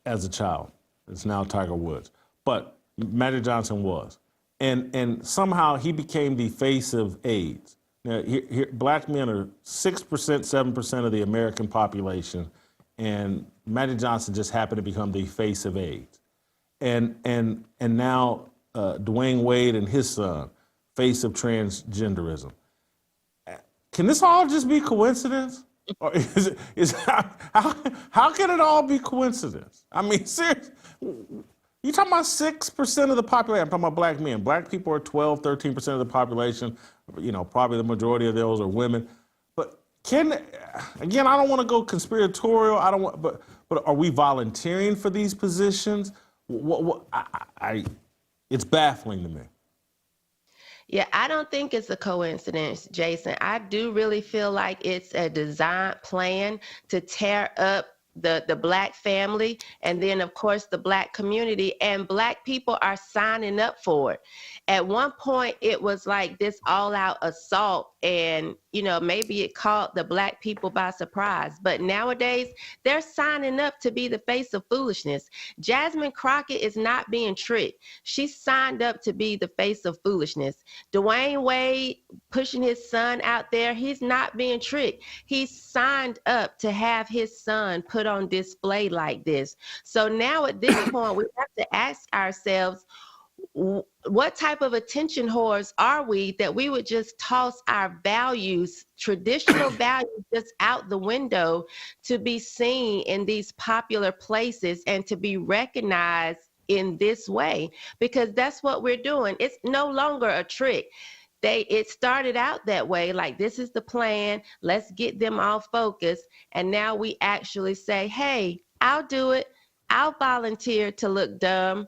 as a child. It's now Tiger Woods. But Magic Johnson was. And somehow he became the face of AIDS. Now, black men are 6%, 7% of the American population, and Magic Johnson just happened to become the face of AIDS. And now Dwyane Wade and his son, face of transgenderism. Can this all just be coincidence? Or how can it all be coincidence? I mean, seriously, you talking about 6% of the population. I'm talking about black men. Black people are 12, 13% of the population. You know, probably the majority of those are women. But again, I don't want to go conspiratorial. But are we volunteering for these positions? It's baffling to me. Yeah, I don't think it's a coincidence, Jason. I do really feel like it's a design plan to tear up the black family, and then of course the black community, and black people are signing up for it. At one point it was like this all-out assault, and maybe it caught the black people by surprise. But nowadays, they're signing up to be the face of foolishness. Jasmine Crockett is not being tricked. She signed up to be the face of foolishness. Dwyane Wade pushing his son out there, he's not being tricked. He signed up to have his son put on display like this. So now at this point, we have to ask ourselves, what type of attention whores are we that we would just toss our values, traditional values, just out the window to be seen in these popular places and to be recognized in this way? Because that's what we're doing. It's no longer a trick. It started out that way, like this is the plan, let's get them all focused. And now we actually say, hey, I'll do it. I'll volunteer to look dumb,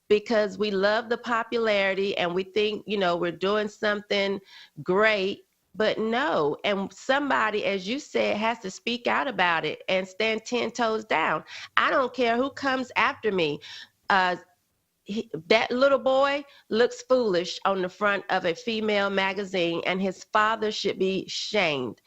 because we love the popularity and we think, we're doing something great, but no. And somebody, as you said, has to speak out about it and stand 10 toes down. I don't care who comes after me. That little boy looks foolish on the front of a female magazine, and his father should be shamed.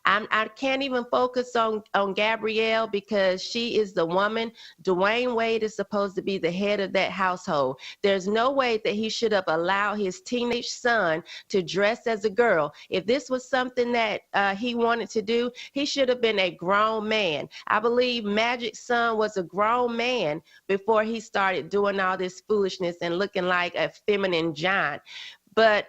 I can't even focus on Gabrielle because she is the woman. Dwyane Wade is supposed to be the head of that household. There's no way that he should have allowed his teenage son to dress as a girl. If this was something that he wanted to do, he should have been a grown man. I believe Magic's son was a grown man before he started doing all this foolishness and looking like a feminine giant. But,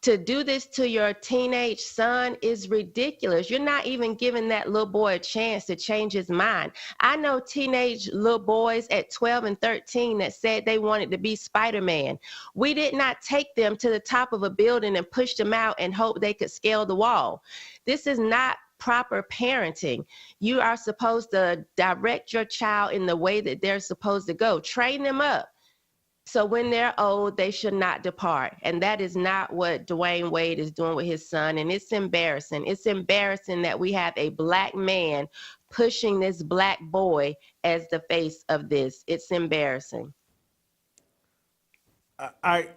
to do this to your teenage son is ridiculous. You're not even giving that little boy a chance to change his mind. I know teenage little boys at 12 and 13 that said they wanted to be Spider-Man. We did not take them to the top of a building and push them out and hope they could scale the wall. This is not proper parenting. You are supposed to direct your child in the way that they're supposed to go. Train them up. So when they're old, they should not depart. And that is not what Dwyane Wade is doing with his son. And it's embarrassing. It's embarrassing that we have a black man pushing this black boy as the face of this. It's embarrassing. I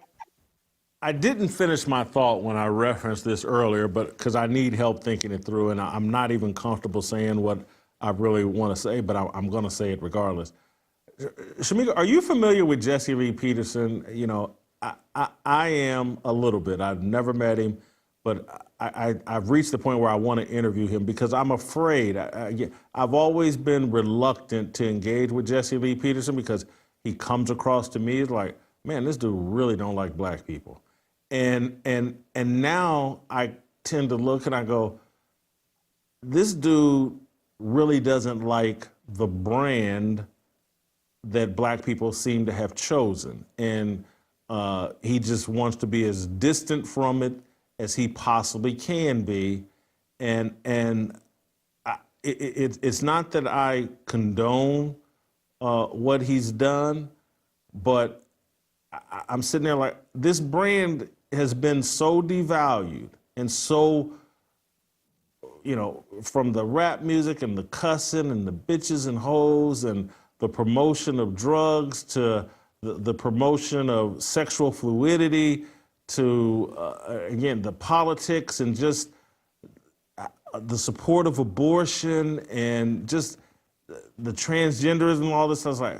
didn't finish my thought when I referenced this earlier, but because I need help thinking it through, and I'm not even comfortable saying what I really want to say, but I'm going to say it regardless. Shemeka, are you familiar with Jesse Lee Peterson? I am a little bit. I've never met him, but I've reached the point where I want to interview him because I'm afraid. I've always been reluctant to engage with Jesse Lee Peterson because he comes across to me as like, man, this dude really don't like black people. And now I tend to look and I go, this dude really doesn't like the brand that black people seem to have chosen. And he just wants to be as distant from it as he possibly can be. And it's not that I condone what he's done, but I'm sitting there like, this brand has been so devalued and so, from the rap music and the cussing and the bitches and hoes and the promotion of drugs to the promotion of sexual fluidity to, again, the politics and just the support of abortion and just the transgenderism and all this. I was like,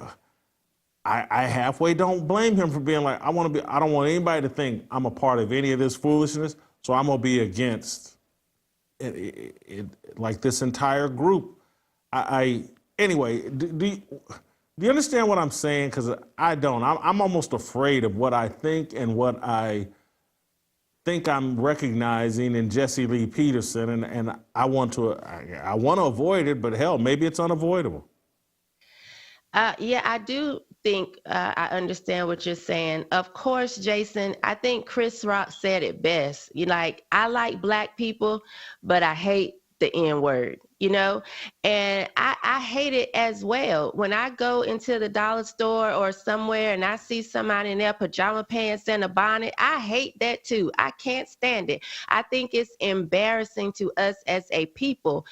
I halfway don't blame him for being like, I don't want anybody to think I'm a part of any of this foolishness, so I'm gonna be against it like this entire group. Anyway, do you understand what I'm saying? Because I don't. I'm almost afraid of what I think and what I think I'm recognizing in Jesse Lee Peterson, and I want to avoid it, but hell, maybe it's unavoidable. Yeah, I do think I understand what you're saying. Of course, Jason, I think Chris Rock said it best. I like black people, but I hate the N-word, you know, and I hate it as well. When I go into the dollar store or somewhere and I see somebody in their pajama pants and a bonnet, I hate that too. I can't stand it. I think it's embarrassing to us as a people.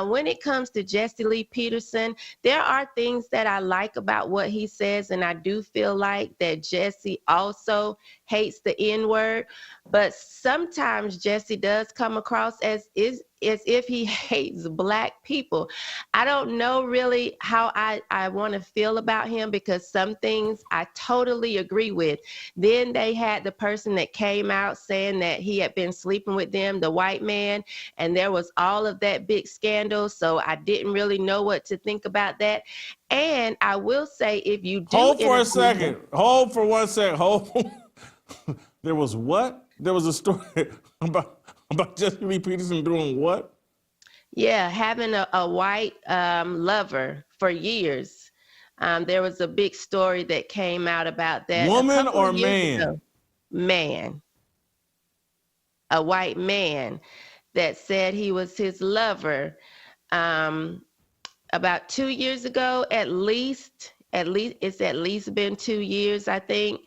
When it comes to Jesse Lee Peterson, there are things that I like about what he says, and I do feel like that Jesse also hates the N-word, but sometimes Jesse does come across as if he hates Black people. I don't know really how I want to feel about him, because some things I totally agree with. Then they had the person that came out saying that he had been sleeping with them, the white man, and there was all of that big scandal, so I didn't really know what to think about that. And I will say, if you do— Hold for a second. Hold for 1 second. Hold. There was what? There was a story about Jesse Lee Peterson doing what? Yeah, having a white lover for years. There was a big story that came out about that. Woman or man? Man. A white man that said he was his lover. About 2 years ago, at least it's at least been 2 years, I think.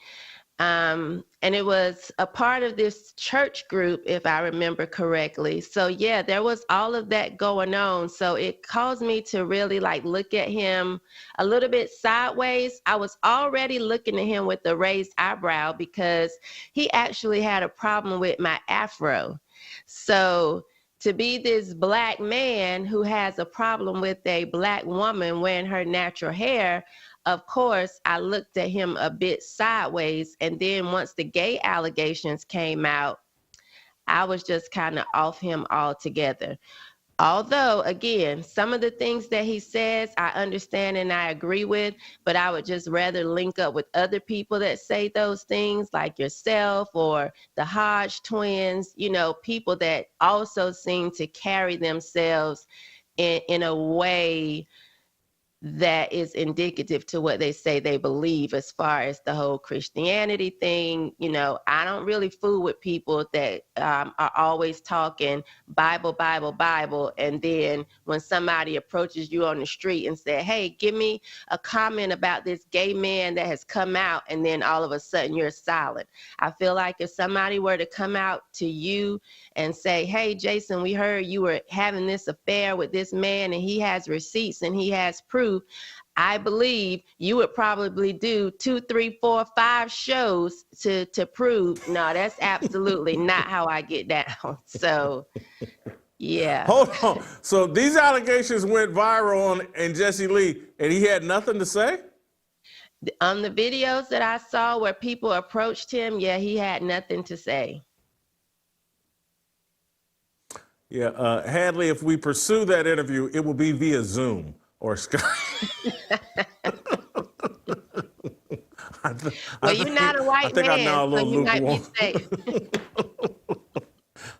And it was a part of this church group, if I remember correctly. So yeah, there was all of that going on. So it caused me to really look at him a little bit sideways. I was already looking at him with a raised eyebrow because he actually had a problem with my afro. So to be this Black man who has a problem with a Black woman wearing her natural hair, of course, I looked at him a bit sideways. And then once the gay allegations came out, I was just kind of off him altogether. Although, again, some of the things that he says, I understand and I agree with, but I would just rather link up with other people that say those things, like yourself or the Hodge twins, you know, people that also seem to carry themselves in a way that is indicative to what they say they believe as far as the whole Christianity thing. You know, I don't really fool with people that are always talking Bible, Bible, Bible. And then when somebody approaches you on the street and say, hey, give me a comment about this gay man that has come out, and then all of a sudden you're silent. I feel like if somebody were to come out to you and say, hey, Jason, we heard you were having this affair with this man and he has receipts and he has proof, I believe you would probably do 2, 3, 4, 5 shows to prove, no, that's absolutely not how I get down. So, yeah. Hold on. So these allegations went viral on Jesse Lee, and he had nothing to say? On the videos that I saw where people approached him, yeah, he had nothing to say. Yeah, Hadley, if we pursue that interview, it will be via Zoom or Skype. Well, you're not a white man, so you might be safe.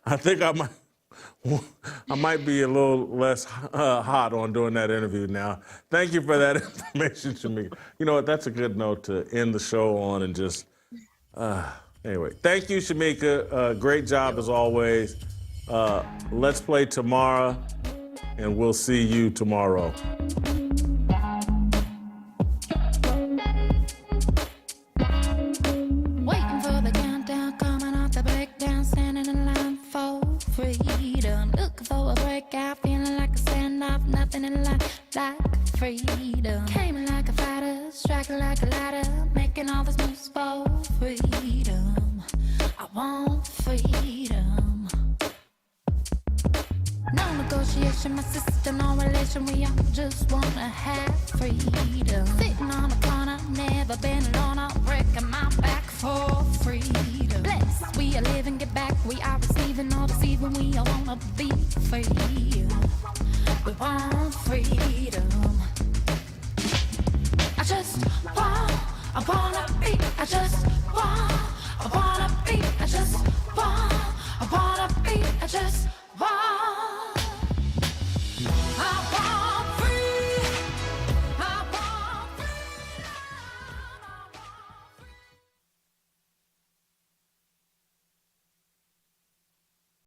I think I might be a little less hot on doing that interview now. Thank you for that information, Shemeka. You know what? That's a good note to end the show on, and just anyway. Thank you, Shemeka. Great job as always. Let's play tomorrow, and we'll see you tomorrow. Waiting for the countdown, coming off the breakdown, standing in line for freedom. Looking for a breakout, feeling like a standoff, nothing in life like freedom. Came like a fighter, striking like a ladder, making all these moves for freedom. I want freedom. No negotiation, my sister, no relation. We all just wanna have freedom. Sitting on a corner, never been alone. I'm breaking my back for freedom. Blessed, we are living, get back. We are receiving, all deceiving. We all wanna be free. We want freedom.